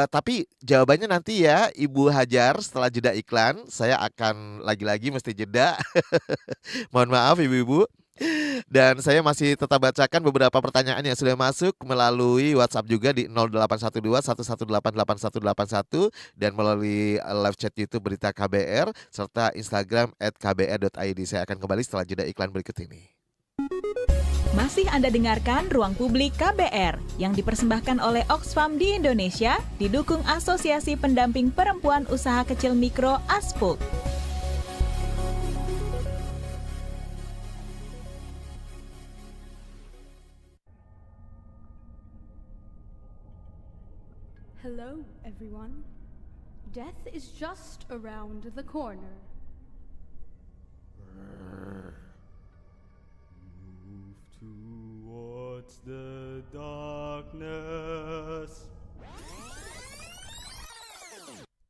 tapi jawabannya nanti ya Ibu Hajar setelah jeda iklan. Saya akan lagi-lagi mesti jeda. Mohon maaf Ibu-ibu. Dan saya masih tetap bacakan beberapa pertanyaan yang sudah masuk melalui WhatsApp juga di 0812 1188 1181 dan melalui live chat YouTube Berita KBR serta Instagram @kbr.id. Saya akan kembali setelah jeda iklan berikut ini. Masih Anda dengarkan Ruang Publik KBR yang dipersembahkan oleh Oxfam di Indonesia, didukung Asosiasi Pendamping Perempuan Usaha Kecil Mikro ASPUK. Hello, everyone. Death is just around the corner. Towards the darkness.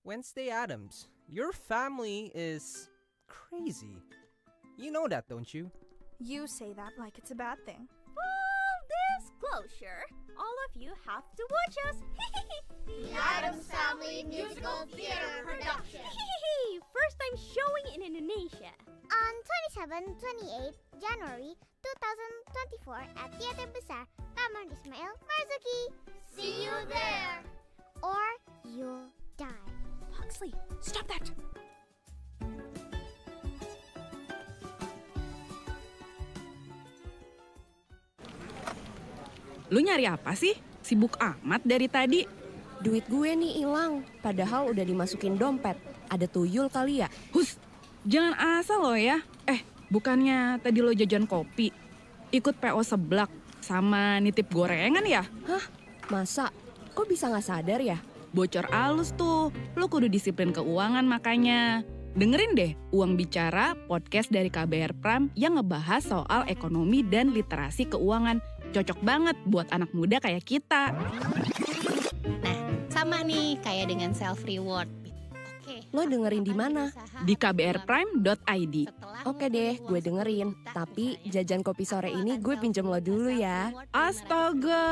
Wednesday Addams, your family is crazy. You know that, don't you? You say that like it's a bad thing. Full disclosure, all of you have to watch us. The Addams Family Musical Theater Production. First time showing in Indonesia. On 27-28 January 2024 at Theater Besar Taman Ismail Marzuki. See you there! Or you'll die. Huxley, stop that! Lu nyari apa sih? Sibuk amat dari tadi. Duit gue nih hilang, padahal udah dimasukin dompet. Ada tuyul kali ya? Hus, jangan asal lo ya. Bukannya tadi lo jajan kopi, ikut PO seblak, sama nitip gorengan ya? Hah? Masa? Kok bisa gak sadar ya? Bocor alus tuh, lo kudu disiplin keuangan makanya. Dengerin deh Uang Bicara, podcast dari KBR Prime yang ngebahas soal ekonomi dan literasi keuangan. Cocok banget buat anak muda kayak kita. Nah, sama nih kayak dengan self reward. Lo dengerin di mana? Di kbrprime.id. Oke deh, gue dengerin. Tapi jajan kopi sore ini gue pinjem lo dulu ya. Astaga.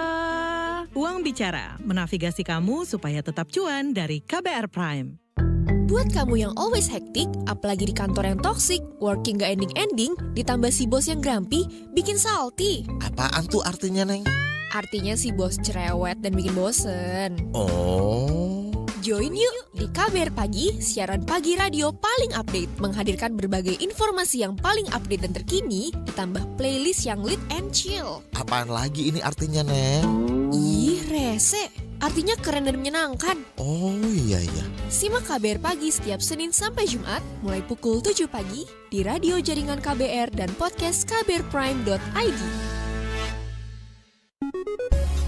Uang Bicara, menavigasi kamu supaya tetap cuan dari KBR Prime. Buat kamu yang always hektik, apalagi di kantor yang toksik, working gak ending-ending, ditambah si bos yang grumpy, bikin salty. Apaan tuh artinya, Neng? Artinya si bos cerewet dan bikin bosen. Oh. Join yuk di KBR Pagi, siaran pagi radio paling update, menghadirkan berbagai informasi yang paling update dan terkini, ditambah playlist yang lit and chill. Apaan lagi ini artinya, Neng? Ih, rese. Artinya keren dan menyenangkan. Oh iya. Simak KBR Pagi setiap Senin sampai Jumat, mulai pukul 7 pagi, di radio jaringan KBR dan podcast kbrprime.id.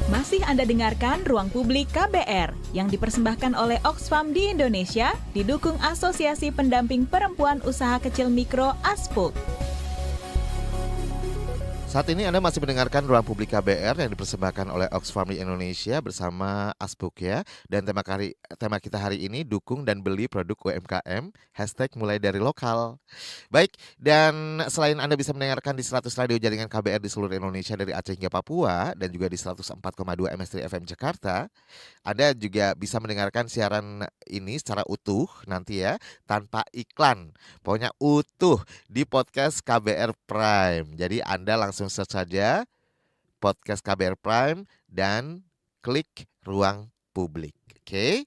Masih Anda dengarkan Ruang Publik KBR yang dipersembahkan oleh Oxfam di Indonesia, didukung Asosiasi Pendamping Perempuan Usaha Kecil Mikro ASPUK. Saat ini Anda masih mendengarkan Ruang Publik KBR yang dipersembahkan oleh Oxfam di Indonesia bersama ASPUK ya. Dan tema kita hari ini dukung dan beli produk UMKM, #mulai dari lokal. Baik, dan selain Anda bisa mendengarkan di 100 radio jaringan KBR di seluruh Indonesia dari Aceh hingga Papua dan juga di 104,2 MS3 FM Jakarta, Anda juga bisa mendengarkan siaran ini secara utuh nanti ya, tanpa iklan. Pokoknya utuh di podcast KBR Prime. Jadi Anda langsung search saja podcast KBR Prime dan klik Ruang Publik. Oke?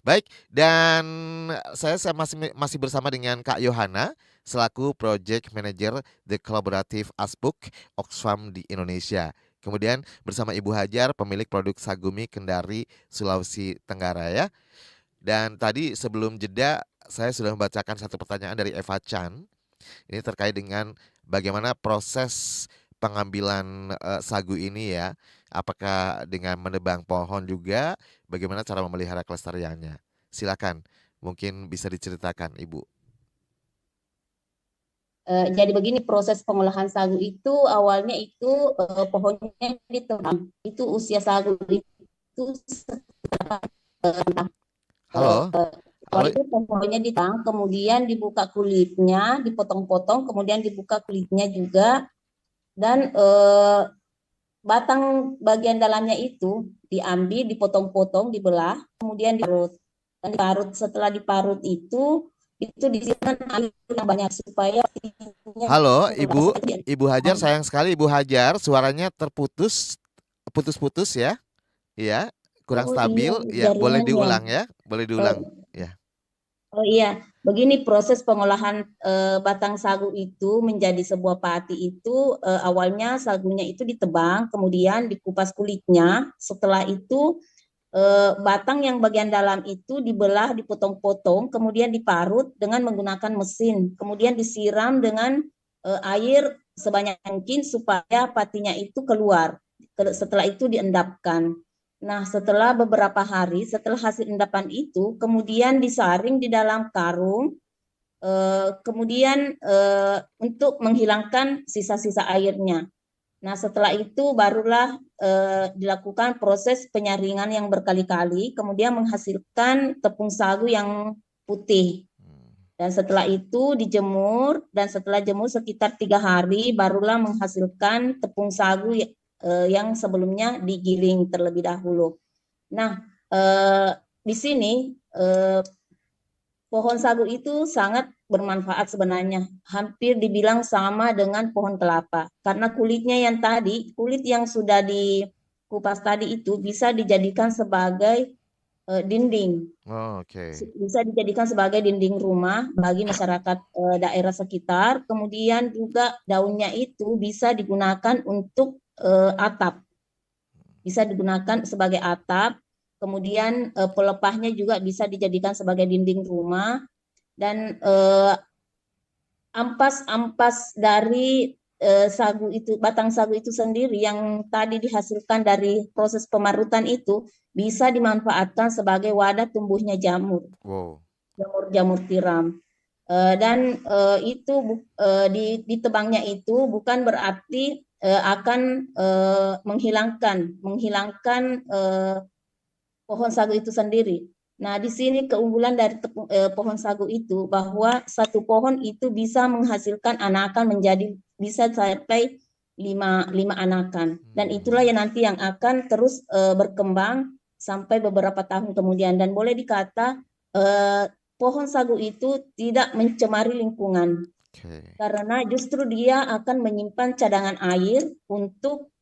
Baik, dan saya masih bersama dengan Kak Yohana selaku Project Manager The Collaborative Asbuk Oxfam di Indonesia. Kemudian bersama Ibu Hajar, pemilik produk Sagumi Kendari, Sulawesi Tenggara ya. Dan tadi sebelum jeda saya sudah membacakan satu pertanyaan dari Eva Chan. Ini terkait dengan bagaimana proses pengambilan sagu ini ya. Apakah dengan menebang pohon juga, bagaimana cara memelihara kelestariannya? Silakan, mungkin bisa diceritakan Ibu. Jadi begini, proses pengolahan sagu itu awalnya itu pohonnya ditebang. Itu usia sagu itu sekitar Halo? itu pohonnya ditebang, kemudian dibuka kulitnya, dipotong-potong, kemudian dibuka kulitnya juga, dan batang bagian dalamnya itu diambil, dipotong-potong, dibelah, kemudian diparut. Dan diparut, setelah diparut itu disiapkan air yang banyak supaya Halo, Ibu Hajar, sayang sekali Ibu Hajar, suaranya putus-putus ya. Iya, kurang stabil. Ya, boleh diulang ya. Boleh diulang. Ya. Oh iya, begini proses pengolahan batang sagu itu menjadi sebuah pati itu awalnya sagunya itu ditebang, kemudian dikupas kulitnya. Setelah itu batang yang bagian dalam itu dibelah, dipotong-potong, kemudian diparut dengan menggunakan mesin, kemudian disiram dengan air sebanyak mungkin supaya patinya itu keluar. Setelah itu diendapkan. Nah, setelah beberapa hari, setelah hasil endapan itu, kemudian disaring di dalam karung, kemudian untuk menghilangkan sisa-sisa airnya. Nah, setelah itu barulah dilakukan proses penyaringan yang berkali-kali, kemudian menghasilkan tepung sagu yang putih. Dan setelah itu dijemur, dan setelah jemur sekitar 3 hari, barulah menghasilkan tepung sagu yang sebelumnya digiling terlebih dahulu. Nah, di sini pohon sagu itu sangat bermanfaat sebenarnya, hampir dibilang sama dengan pohon kelapa, karena kulitnya yang tadi, kulit yang sudah dikupas tadi itu bisa dijadikan sebagai dinding. Oh, oke. Bisa dijadikan sebagai dinding rumah bagi masyarakat daerah sekitar. Kemudian juga daunnya itu bisa digunakan untuk atap, bisa digunakan sebagai atap. Kemudian pelepahnya juga bisa dijadikan sebagai dinding rumah. Dan ampas-ampas dari sagu itu, batang sagu itu sendiri yang tadi dihasilkan dari proses pemarutan itu bisa dimanfaatkan sebagai wadah tumbuhnya jamur. Wow. Jamur tiram. Dan itu ditebangnya itu bukan berarti akan menghilangkan pohon sagu itu sendiri. Nah, di sini keunggulan dari pohon sagu itu bahwa satu pohon itu bisa menghasilkan anakan menjadi bisa sampai 5 anakan. Dan itulah yang nanti yang akan terus berkembang sampai beberapa tahun kemudian. Dan boleh dikata pohon sagu itu tidak mencemari lingkungan. Karena justru dia akan menyimpan cadangan air untuk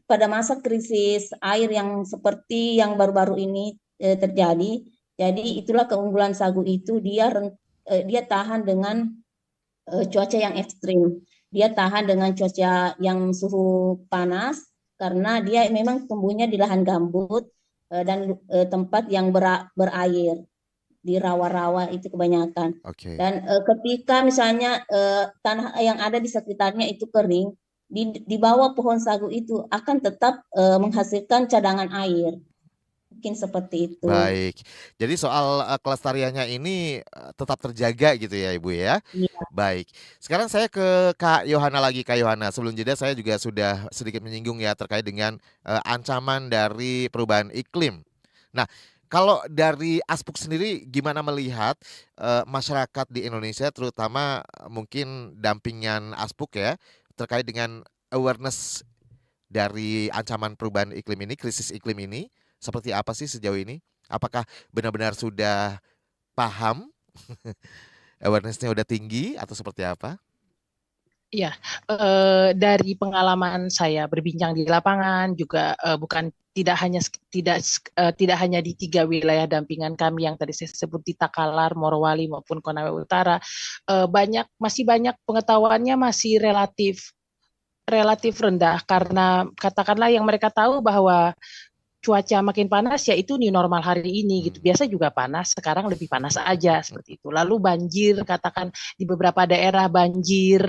pada masa krisis air yang seperti yang baru-baru ini terjadi. Jadi itulah keunggulan sagu itu, dia tahan dengan cuaca yang ekstrim. Dia tahan dengan cuaca yang suhu panas karena dia memang tumbuhnya di lahan gambut dan tempat yang berair, di rawa-rawa itu kebanyakan. Dan ketika misalnya tanah yang ada di sekitarnya itu kering, di bawah pohon sagu itu akan tetap menghasilkan cadangan air. Mungkin seperti itu. Baik, jadi soal kelestariannya ini tetap terjaga gitu ya Ibu ya? Iya. Baik, sekarang saya ke Kak Yohana lagi. Kak Yohana, sebelum jeda saya juga sudah sedikit menyinggung ya terkait dengan ancaman dari perubahan iklim. Nah, kalau dari Asbuk sendiri gimana melihat masyarakat di Indonesia, terutama mungkin dampingan Asbuk ya, terkait dengan awareness dari ancaman perubahan iklim ini, krisis iklim ini? Seperti apa sih sejauh ini? Apakah benar-benar sudah paham? Awareness-nya udah tinggi atau seperti apa? Iya, dari pengalaman saya berbincang di lapangan juga bukan tidak hanya di 3 wilayah dampingan kami yang tadi saya sebut di Takalar, Morowali maupun Konawe Utara, masih banyak pengetahuannya masih relatif rendah karena katakanlah yang mereka tahu bahwa cuaca makin panas ya itu new normal hari ini gitu. Biasa juga panas, sekarang lebih panas aja seperti itu. Lalu banjir, katakan di beberapa daerah banjir,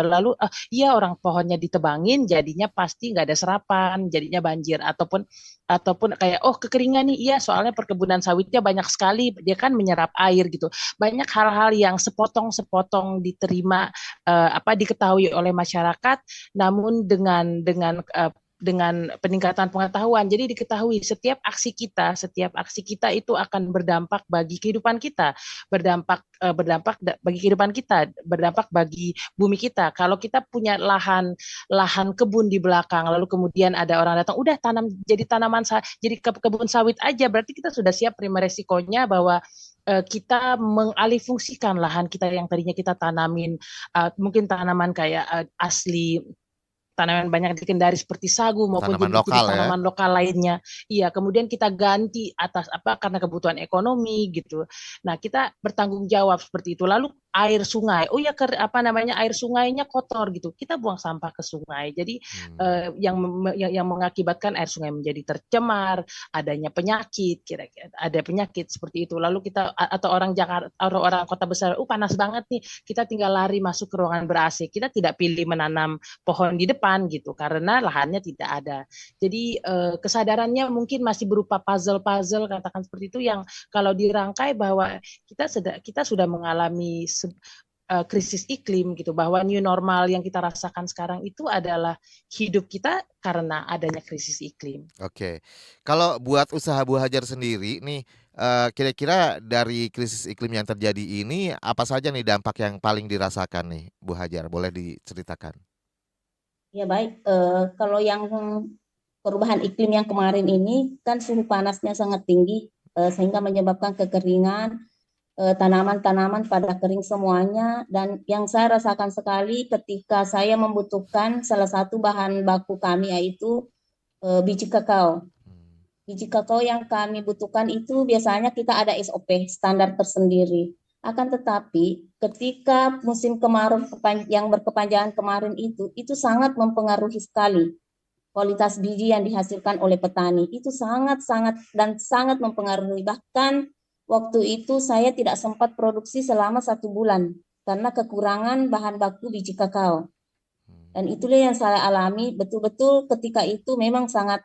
lalu iya orang pohonnya ditebangin, jadinya pasti nggak ada serapan, jadinya banjir ataupun kayak kekeringan nih, iya soalnya perkebunan sawitnya banyak sekali, dia kan menyerap air gitu. Banyak hal-hal yang sepotong-sepotong diterima diketahui oleh masyarakat, namun dengan peningkatan pengetahuan. Jadi diketahui setiap aksi kita itu akan berdampak bagi kehidupan kita, berdampak bagi kehidupan kita, berdampak bagi bumi kita. Kalau kita punya lahan kebun di belakang, lalu kemudian ada orang datang, udah jadi kebun sawit aja, berarti kita sudah siap terima resikonya bahwa kita mengalihfungsikan lahan kita yang tadinya kita tanamin mungkin tanaman kayak asli, tanaman banyak di Kendari seperti sagu maupun Tanaman lokal ya. tanaman lokal lainnya. Iya, kemudian kita ganti atas karena kebutuhan ekonomi gitu. Nah, kita bertanggung jawab seperti itu. Lalu air sungai, air sungainya kotor gitu, kita buang sampah ke sungai. Jadi yang mengakibatkan air sungai menjadi tercemar, adanya penyakit, kira-kira ada penyakit seperti itu. Lalu kita atau orang Jakarta, orang kota besar, panas banget nih, kita tinggal lari masuk ke ruangan ber-AC. Kita tidak pilih menanam pohon di depan gitu, karena lahannya tidak ada. Jadi kesadarannya mungkin masih berupa puzzle-puzzle, katakan seperti itu, yang kalau dirangkai bahwa kita sudah mengalami krisis iklim gitu, bahwa new normal yang kita rasakan sekarang itu adalah hidup kita karena adanya krisis iklim. Oke, kalau buat usaha Bu Hajar sendiri nih, kira-kira dari krisis iklim yang terjadi ini apa saja nih dampak yang paling dirasakan nih Bu Hajar? Boleh diceritakan? Ya baik, kalau yang perubahan iklim yang kemarin ini kan suhu panasnya sangat tinggi sehingga menyebabkan kekeringan, tanaman-tanaman pada kering semuanya, dan yang saya rasakan sekali ketika saya membutuhkan salah satu bahan baku kami yaitu biji kakao. Biji kakao yang kami butuhkan itu biasanya kita ada SOP standar tersendiri. Akan tetapi ketika musim kemarau yang berkepanjangan kemarin itu sangat mempengaruhi sekali kualitas biji yang dihasilkan oleh petani. Itu sangat mempengaruhi. Bahkan waktu itu saya tidak sempat produksi selama 1 bulan karena kekurangan bahan baku biji kakao. Dan itulah yang saya alami, betul-betul ketika itu memang sangat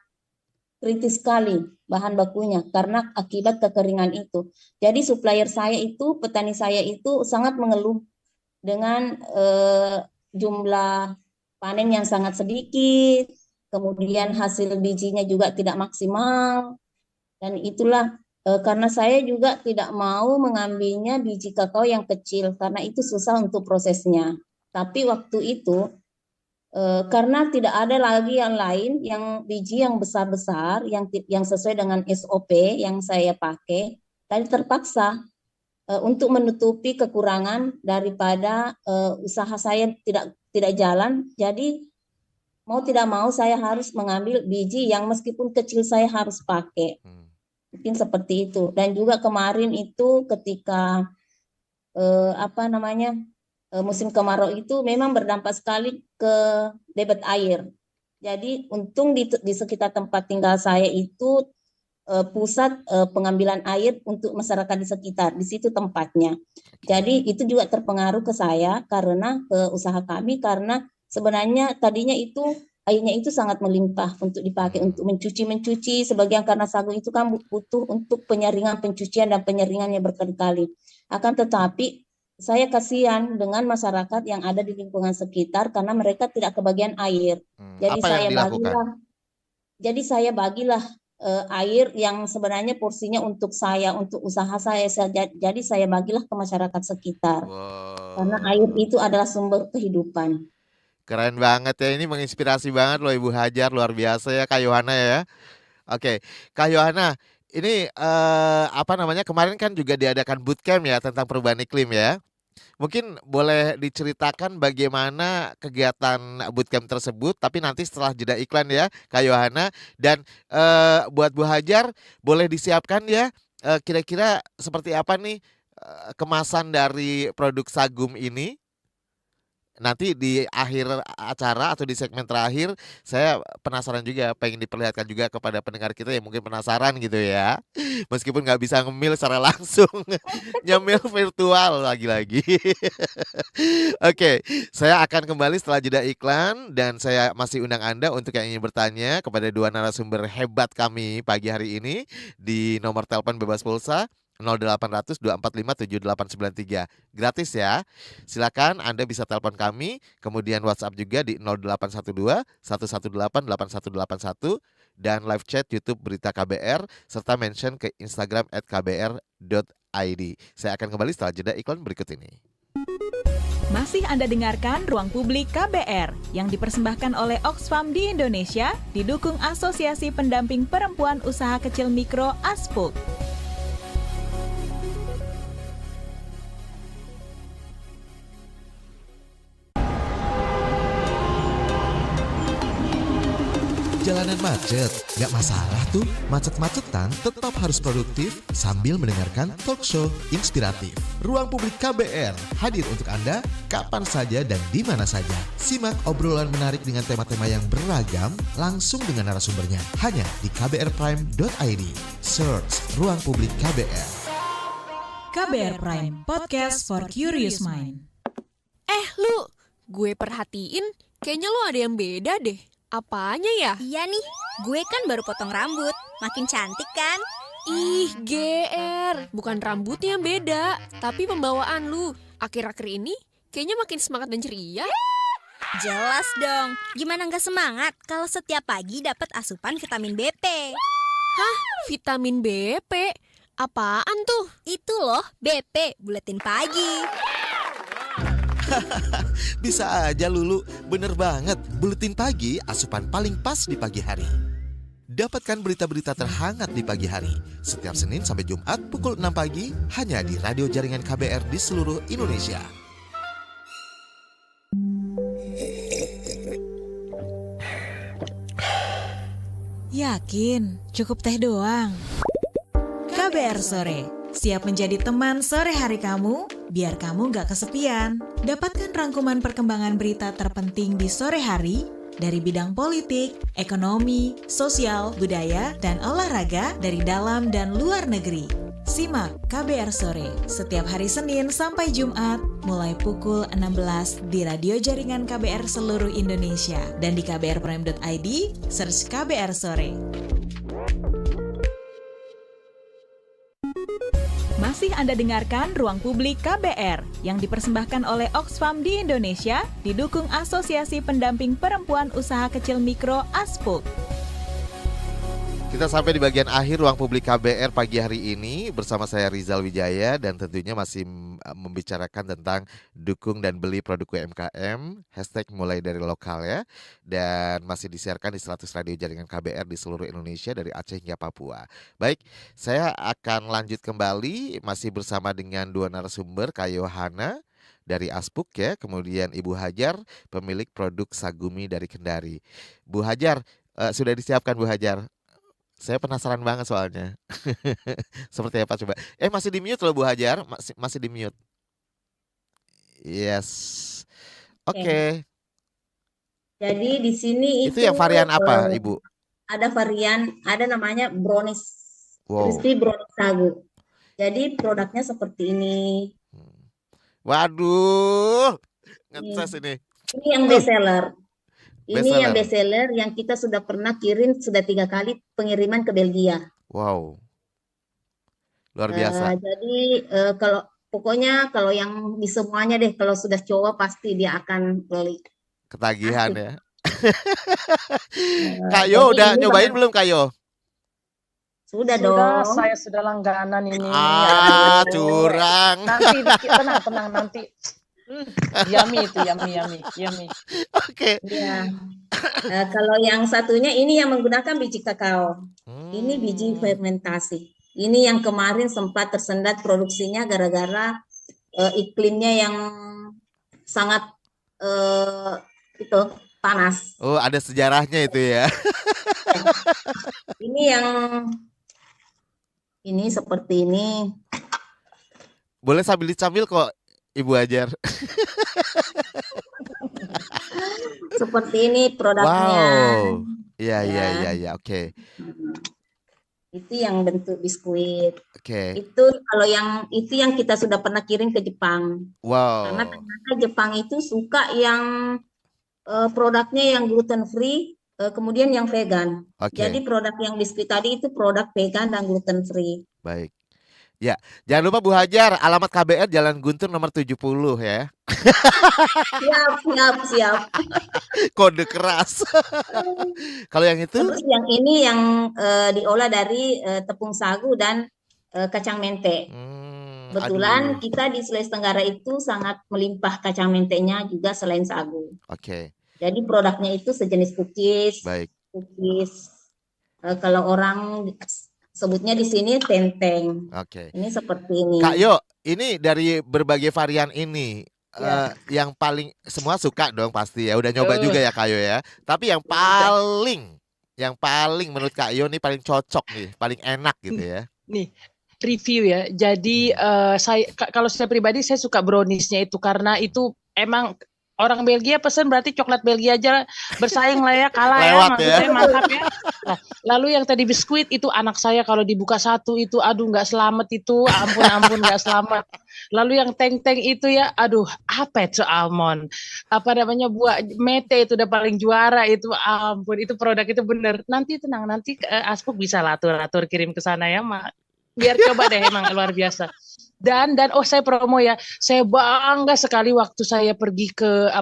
kritis sekali bahan bakunya karena akibat kekeringan itu. Jadi supplier saya itu, petani saya itu sangat mengeluh dengan jumlah panen yang sangat sedikit, kemudian hasil bijinya juga tidak maksimal, dan itulah karena saya juga tidak mau mengambilnya biji kakao yang kecil karena itu susah untuk prosesnya. Tapi waktu itu karena tidak ada lagi yang lain yang biji yang besar-besar yang sesuai dengan SOP yang saya pakai, tadi terpaksa untuk menutupi kekurangan daripada usaha saya tidak jalan. Jadi mau tidak mau saya harus mengambil biji yang meskipun kecil saya harus pakai. Mungkin seperti itu. Dan juga kemarin itu ketika musim kemarau itu memang berdampak sekali ke debit air. Jadi untung di sekitar tempat tinggal saya itu pusat pengambilan air untuk masyarakat di sekitar, di situ tempatnya. Jadi itu juga terpengaruh ke saya karena ke usaha kami, karena sebenarnya tadinya itu airnya itu sangat melimpah untuk dipakai untuk mencuci, sebagian karena sagu itu kan butuh untuk penyaringan pencucian dan penyaringannya berkali-kali. Akan tetapi saya kasihan dengan masyarakat yang ada di lingkungan sekitar karena mereka tidak kebagian air. Jadi saya bagilah air yang sebenarnya porsinya untuk saya, untuk usaha saya. Jadi saya bagilah ke masyarakat sekitar. Karena air itu adalah sumber kehidupan. Keren banget ya, ini menginspirasi banget loh Ibu Hajar, luar biasa ya Kak Yohana ya. Oke, Kak Yohana, ini kemarin kan juga diadakan bootcamp ya tentang perubahan iklim ya. Mungkin boleh diceritakan bagaimana kegiatan bootcamp tersebut, tapi nanti setelah jeda iklan ya, Kak Yohana. Dan buat Bu Hajar, boleh disiapkan ya, kira-kira seperti apa nih kemasan dari produk Sagum ini? Nanti di akhir acara atau di segmen terakhir, saya penasaran juga, pengen diperlihatkan juga kepada pendengar kita yang mungkin penasaran gitu ya. Meskipun nggak bisa ngemil secara langsung, nyemil virtual lagi-lagi. Oke, saya akan kembali setelah jeda iklan dan saya masih undang Anda untuk yang ingin bertanya kepada dua narasumber hebat kami pagi hari ini di nomor telepon bebas pulsa 0800 245 7893. Gratis ya. Silakan Anda bisa telepon kami, kemudian WhatsApp juga di 0812 118 8181 dan live chat YouTube Berita KBR serta mention ke Instagram @kbr.id. Saya akan kembali setelah jeda iklan berikut ini. Masih Anda dengarkan Ruang Publik KBR yang dipersembahkan oleh Oxfam di Indonesia, didukung Asosiasi Pendamping Perempuan Usaha Kecil Mikro ASPUK. Jalanan macet, gak masalah tuh. Macet-macetan tetap harus produktif sambil mendengarkan talk show inspiratif. Ruang Publik KBR hadir untuk Anda kapan saja dan di mana saja. Simak obrolan menarik dengan tema-tema yang beragam langsung dengan narasumbernya. Hanya di kbrprime.id. Search Ruang Publik KBR. KBR Prime, podcast for curious mind. Lu, gue perhatiin kayaknya lo ada yang beda deh. Apanya ya? Iya nih, gue kan baru potong rambut. Makin cantik kan? Ih, GR. Bukan rambutnya yang beda, tapi pembawaan lu. Akhir-akhir ini kayaknya makin semangat dan ceria. Jelas dong. Gimana gak semangat kalau setiap pagi dapat asupan vitamin BP? Hah? Vitamin BP? Apaan tuh? Itu loh, BP, buletin pagi. Bisa aja Lulu, bener banget. Buletin pagi asupan paling pas di pagi hari. Dapatkan berita-berita terhangat di pagi hari setiap Senin sampai Jumat pukul 6 pagi hanya di radio jaringan KBR di seluruh Indonesia. Yakin, cukup teh doang. KBR Sore, siap menjadi teman sore hari kamu, biar kamu gak kesepian. Dapatkan rangkuman perkembangan berita terpenting di sore hari dari bidang politik, ekonomi, sosial, budaya, dan olahraga dari dalam dan luar negeri. Simak KBR Sore setiap hari Senin sampai Jumat mulai pukul 16 di radio jaringan KBR seluruh Indonesia dan di kbrprime.id, search KBR Sore. Masih Anda dengarkan Ruang Publik KBR yang dipersembahkan oleh Oxfam di Indonesia, didukung Asosiasi Pendamping Perempuan Usaha Kecil Mikro ASPUK. Kita sampai di bagian akhir Ruang Publik KBR pagi hari ini bersama saya Rizal Wijaya dan tentunya masih membicarakan tentang dukung dan beli produk UMKM, hashtag mulai dari lokal ya, dan masih disiarkan di 100 radio jaringan KBR di seluruh Indonesia dari Aceh hingga Papua. Baik, saya akan lanjut kembali masih bersama dengan dua narasumber, Kak Yohana dari ASPUK ya, kemudian Ibu Hajar, pemilik produk Sagumi dari Kendari. Bu Hajar, sudah disiapkan Bu Hajar? Saya penasaran banget soalnya. Seperti apa coba? Masih di mute loh Bu Hajar, masih di mute. Yes. Oke. Jadi di sini itu yang varian apa, Ibu? Ada varian, ada namanya brownies. Wow. Crispy brownies sagu. Jadi produknya seperti ini. Waduh. Ngetes ini. Ini yang best seller. Ini yang best seller yang kita sudah pernah kirim sudah 3 kali pengiriman ke Belgia. Wow, luar biasa. Jadi kalau pokoknya kalau yang di semuanya deh, kalau sudah coba pasti dia akan beli. Ketagihan ya. Kak Yo udah nyobain belum Kak Yo? Sudah dong. Saya sudah langganan ini. Curang. Nanti tenang nanti. Yummy itu, yummy. Oke. Ya. Kalau yang satunya ini yang menggunakan biji kakao. Ini biji fermentasi. Ini yang kemarin sempat tersendat produksinya gara-gara iklimnya yang sangat itu panas. Oh, ada sejarahnya itu ya. Ini yang ini seperti ini. Boleh sambil dicambil kok, Ibu Hajar. Seperti ini produknya. Wow. Iya, oke. Itu yang bentuk biskuit. Oke. Itu kalau yang itu yang kita sudah pernah kirim ke Jepang. Wow. Karena ternyata Jepang itu suka yang produknya yang gluten free, kemudian yang vegan. Oke. Jadi produk yang biskuit tadi itu produk vegan dan gluten free. Baik. Ya, jangan lupa Bu Hajar, alamat KBR Jalan Guntur nomor 70 ya. Siap. Kode keras. Kalau yang itu? Terus yang ini yang diolah dari tepung sagu dan kacang mente. Kebetulan kita di Sulawesi Tenggara itu sangat melimpah kacang mentenya juga selain sagu. Oke. Jadi produknya itu sejenis cookies. Baik. Cookies. Kalau orang sebutnya di sini tenteng. Oke. Ini seperti ini. Kak Yo, ini dari berbagai varian ini yang paling semua suka dong pasti ya. Udah nyoba juga ya Kak Yo ya. Tapi yang paling menurut Kak Yo nih paling cocok nih, paling enak gitu ya. Nih, review ya. Jadi kalau saya pribadi saya suka browniesnya itu karena itu emang orang Belgia pesen berarti coklat Belgia aja bersaing lah ya, kalah lewat ya, ya. mantap ya. Nah, lalu yang tadi biskuit itu anak saya kalau dibuka satu itu aduh nggak selamat itu, ampun nggak selamat. Lalu yang teng-teng itu ya, aduh apa itu almond, apa namanya buah mete itu udah paling juara itu, ampun itu produk itu bener. Nanti tenang, nanti Aspuk bisa latur kirim ke sana ya, Mak. Biar coba deh emang luar biasa. Dan saya promo ya, saya bangga sekali waktu saya pergi ke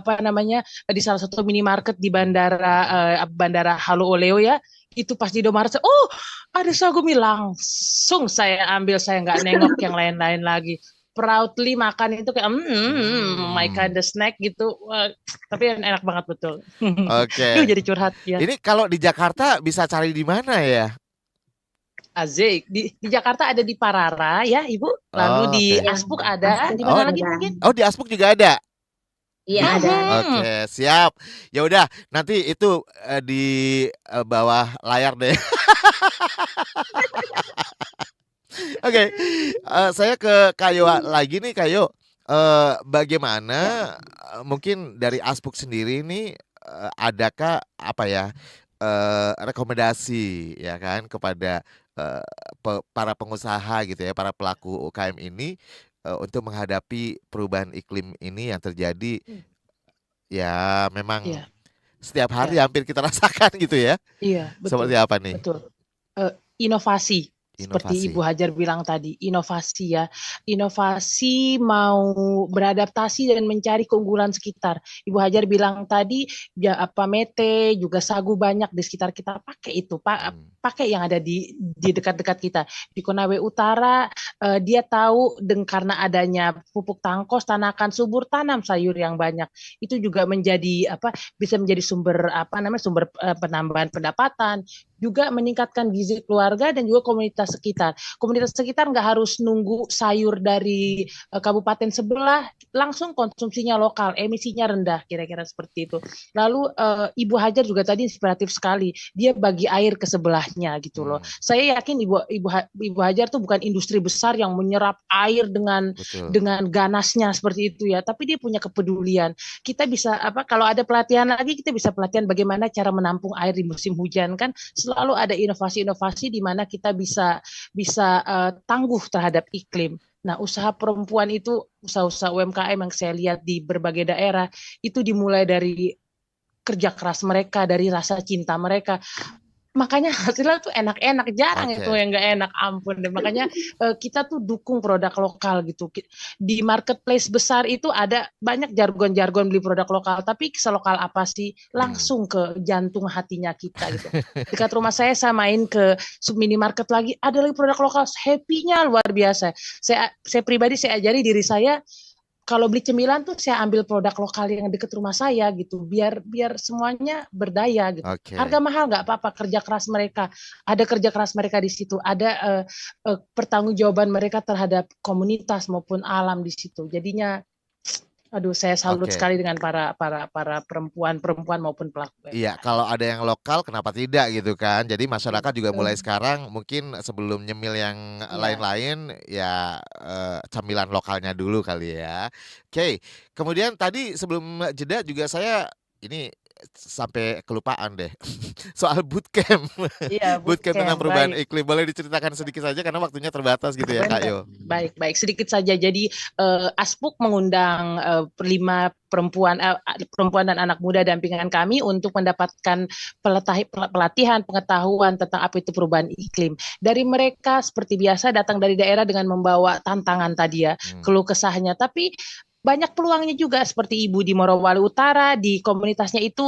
di salah satu minimarket di bandara Halu Oleo ya, itu pas di Indomaret, ada sagu mie, langsung saya ambil, saya nggak nengok yang lain-lain lagi, proudly makan itu kayak my kind of snack gitu. Tapi enak banget betul. Oke. Jadi curhat ya. Ini kalau di Jakarta bisa cari di mana ya? Azik di Jakarta ada di Parara ya Ibu, lalu di Aspuk ada, di mana lagi mungkin? Oh di Aspuk juga ada? Iya ada. Oke siap. Ya udah nanti itu di bawah layar deh. Oke, saya ke Kayo lagi nih Kayo. Bagaimana mungkin dari Aspuk sendiri nih adakah rekomendasi ya kan kepada para pengusaha gitu ya, para pelaku UKM ini untuk menghadapi perubahan iklim ini yang terjadi ya memang setiap hari hampir kita rasakan gitu ya. Iya, betul. Seperti apa nih? Betul. Inovasi. Seperti Ibu Hajar bilang tadi, inovasi ya. Inovasi mau beradaptasi dan mencari keunggulan sekitar. Ibu Hajar bilang tadi, mete, juga sagu banyak di sekitar kita, pakai itu. Pakai yang ada di dekat-dekat kita. Di Konawe Utara, dia tahu karena adanya pupuk tangkos, tanakan subur, tanam sayur yang banyak. Itu juga menjadi bisa menjadi sumber penambahan pendapatan, juga meningkatkan gizi keluarga dan juga komunitas sekitar. Komunitas sekitar nggak harus nunggu sayur dari kabupaten sebelah, langsung konsumsinya lokal, emisinya rendah, kira-kira seperti itu. Lalu Ibu Hajar juga tadi inspiratif sekali, dia bagi air ke sebelahnya gitu loh. Saya yakin Ibu Hajar tuh bukan industri besar yang menyerap air dengan ganasnya seperti itu ya, tapi dia punya kepedulian. Kita bisa kalau ada pelatihan lagi, kita bisa pelatihan bagaimana cara menampung air di musim hujan kan. Selalu ada inovasi-inovasi di mana kita bisa tangguh terhadap iklim. Nah, usaha perempuan itu, usaha-usaha UMKM yang saya lihat di berbagai daerah, itu dimulai dari kerja keras mereka, dari rasa cinta mereka. Makanya hasilnya tuh enak-enak, jarang itu yang nggak enak, ampun deh. Makanya kita tuh dukung produk lokal gitu. Di marketplace besar itu ada banyak jargon-jargon beli produk lokal, tapi selokal apa sih? Langsung ke jantung hatinya kita gitu. Dekat rumah saya main ke minimarket lagi, ada lagi produk lokal, happy-nya luar biasa. Saya pribadi saya ajari diri saya, kalau beli cemilan tuh saya ambil produk lokal yang dekat rumah saya gitu, biar semuanya berdaya gitu. Oke. Harga mahal nggak apa-apa, kerja keras mereka, ada kerja keras mereka di situ, ada pertanggungjawaban mereka terhadap komunitas maupun alam di situ. Jadinya, aduh, saya salut Oke. sekali dengan para perempuan maupun pelaku. Iya, kalau ada yang lokal kenapa tidak gitu kan. Jadi masyarakat juga mulai Betul. sekarang mungkin sebelum nyemil yang Iya. lain-lain ya camilan lokalnya dulu kali ya. Oke, kemudian tadi sebelum jeda juga saya ini sampai kelupaan deh soal bootcamp. Iya, Bootcamp tentang perubahan baik. iklim. Boleh diceritakan sedikit saja karena waktunya terbatas gitu ya, Kak Yo. Baik, sedikit saja. Jadi Aspuk mengundang 5 perempuan dan anak muda dampingan kami untuk mendapatkan pelatihan pengetahuan tentang apa itu perubahan iklim. Dari mereka seperti biasa datang dari daerah dengan membawa tantangan tadi ya, keluh kesahnya. Tapi banyak peluangnya juga, seperti Ibu di Morowali Utara, di komunitasnya itu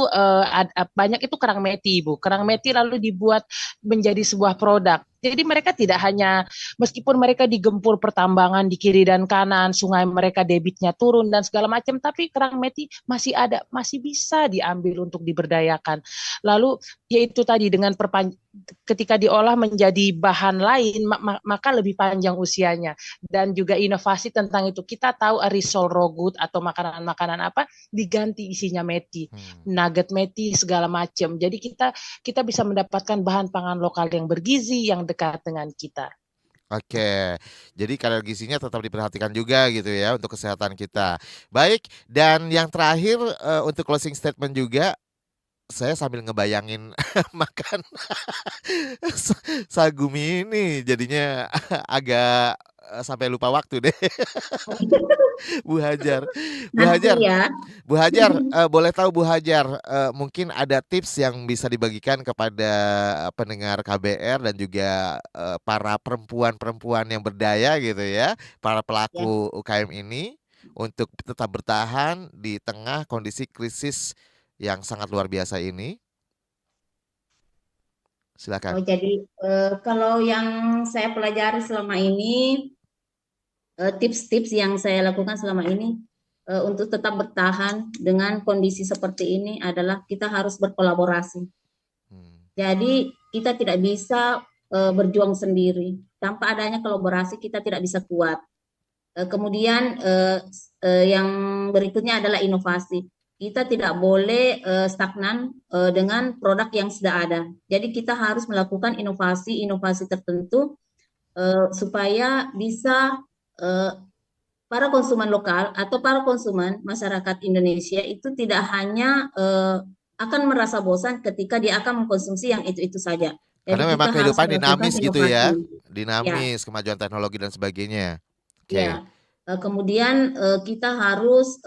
banyak itu kerang meti, Ibu. Kerang meti lalu dibuat menjadi sebuah produk. Jadi mereka tidak hanya, meskipun mereka digempur pertambangan di kiri dan kanan, sungai mereka debitnya turun dan segala macam, tapi kerang meti masih ada, masih bisa diambil untuk diberdayakan. Lalu yaitu tadi dengan ketika diolah menjadi bahan lain, maka lebih panjang usianya. Dan juga inovasi tentang itu. Kita tahu arisol rogut atau makanan-makanan apa diganti isinya meti, nugget meti segala macam. Jadi kita bisa mendapatkan bahan pangan lokal yang bergizi, yang dekat dengan kita. Oke, jadi kadar gizinya tetap diperhatikan juga gitu ya untuk kesehatan kita. Baik, dan yang terakhir untuk closing statement juga, saya sambil ngebayangin makan sagumi ini jadinya agak sampai lupa waktu deh. Bu Hajar, Bu Hajar, boleh tahu Bu Hajar, mungkin ada tips yang bisa dibagikan kepada pendengar KBR dan juga para perempuan-perempuan yang berdaya gitu ya, para pelaku UKM ini untuk tetap bertahan di tengah kondisi krisis yang sangat luar biasa ini. Silakan. Jadi kalau yang saya pelajari selama ini, tips-tips yang saya lakukan selama ini untuk tetap bertahan dengan kondisi seperti ini adalah kita harus berkolaborasi. Jadi kita tidak bisa berjuang sendiri. Tanpa adanya kolaborasi kita tidak bisa kuat. Kemudian yang berikutnya adalah inovasi. Kita tidak boleh stagnan dengan produk yang sudah ada. Jadi kita harus melakukan inovasi tertentu supaya bisa para konsumen lokal atau para konsumen masyarakat Indonesia itu tidak hanya akan merasa bosan ketika dia akan mengkonsumsi yang itu saja. Jadi karena memang kehidupan dinamis gitu ya, dinamis, kemajuan teknologi dan sebagainya. Ya. Kemudian kita harus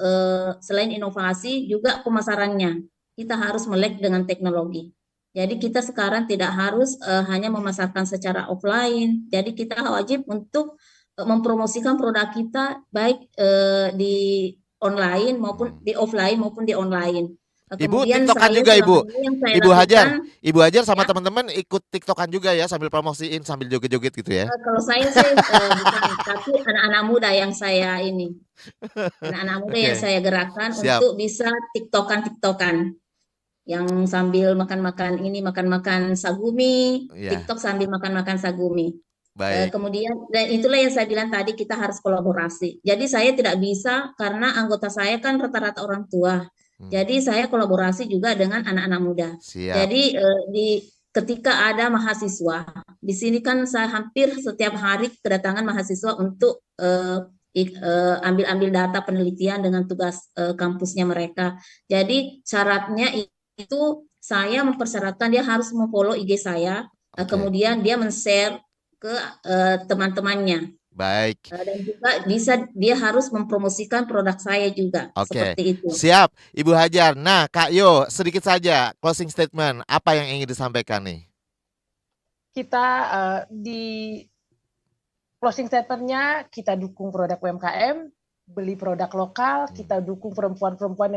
selain inovasi juga pemasarannya. Kita harus melek dengan teknologi. Jadi kita sekarang tidak harus hanya memasarkan secara offline. Jadi kita wajib untuk mempromosikan produk kita baik di online maupun di offline maupun di online. Ibu TikTokan juga Ibu Hajar sama teman-teman ikut TikTokan juga ya sambil promosiin sambil joget-joget gitu ya. Kalau saya sih bukan, tapi anak-anak muda yang saya ini, anak-anak muda yang saya gerakkan untuk bisa TikTokan yang sambil makan-makan sagumi, TikTok sambil makan-makan sagumi. Baik. Kemudian dan itulah yang saya bilang tadi, kita harus kolaborasi. Jadi saya tidak bisa karena anggota saya kan rata-rata orang tua. Jadi saya kolaborasi juga dengan anak-anak muda. Siap. Jadi ketika ada mahasiswa di sini kan saya hampir setiap hari kedatangan mahasiswa untuk ambil data penelitian dengan tugas kampusnya mereka. Jadi syaratnya itu saya mempersyaratkan dia harus memfollow IG saya, kemudian dia men-share ke teman-temannya. Baik. Dan juga dia harus mempromosikan produk saya juga. Seperti itu. Siap, Ibu Hajar. Nah, Kak Yo, sedikit saja closing statement. Apa yang ingin disampaikan nih? Kita di closing statementnya kita dukung produk UMKM, beli produk lokal, kita dukung perempuan-perempuan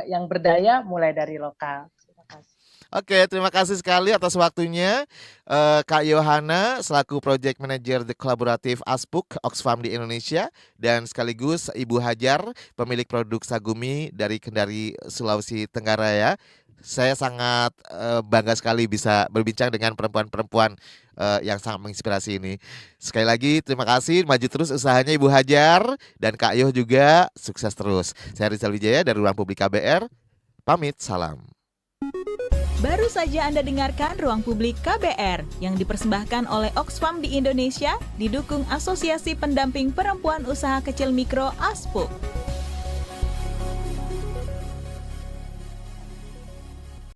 yang berdaya mulai dari lokal. Terima kasih. Oke, terima kasih sekali atas waktunya Kak Yohana selaku Project Manager The Kolaboratif Aspuk Oxfam di Indonesia dan sekaligus Ibu Hajar pemilik produk Sagumi dari Kendari, Sulawesi Tenggara ya. Saya sangat bangga sekali bisa berbincang dengan perempuan-perempuan yang sangat menginspirasi ini. Sekali lagi terima kasih, maju terus usahanya Ibu Hajar dan Kak Yoh juga sukses terus. Saya Rizal Wijaya dari Ruang Publik KBR, pamit, salam. Baru saja Anda dengarkan Ruang Publik KBR yang dipersembahkan oleh Oxfam di Indonesia didukung Asosiasi Pendamping Perempuan Usaha Kecil Mikro Aspuk.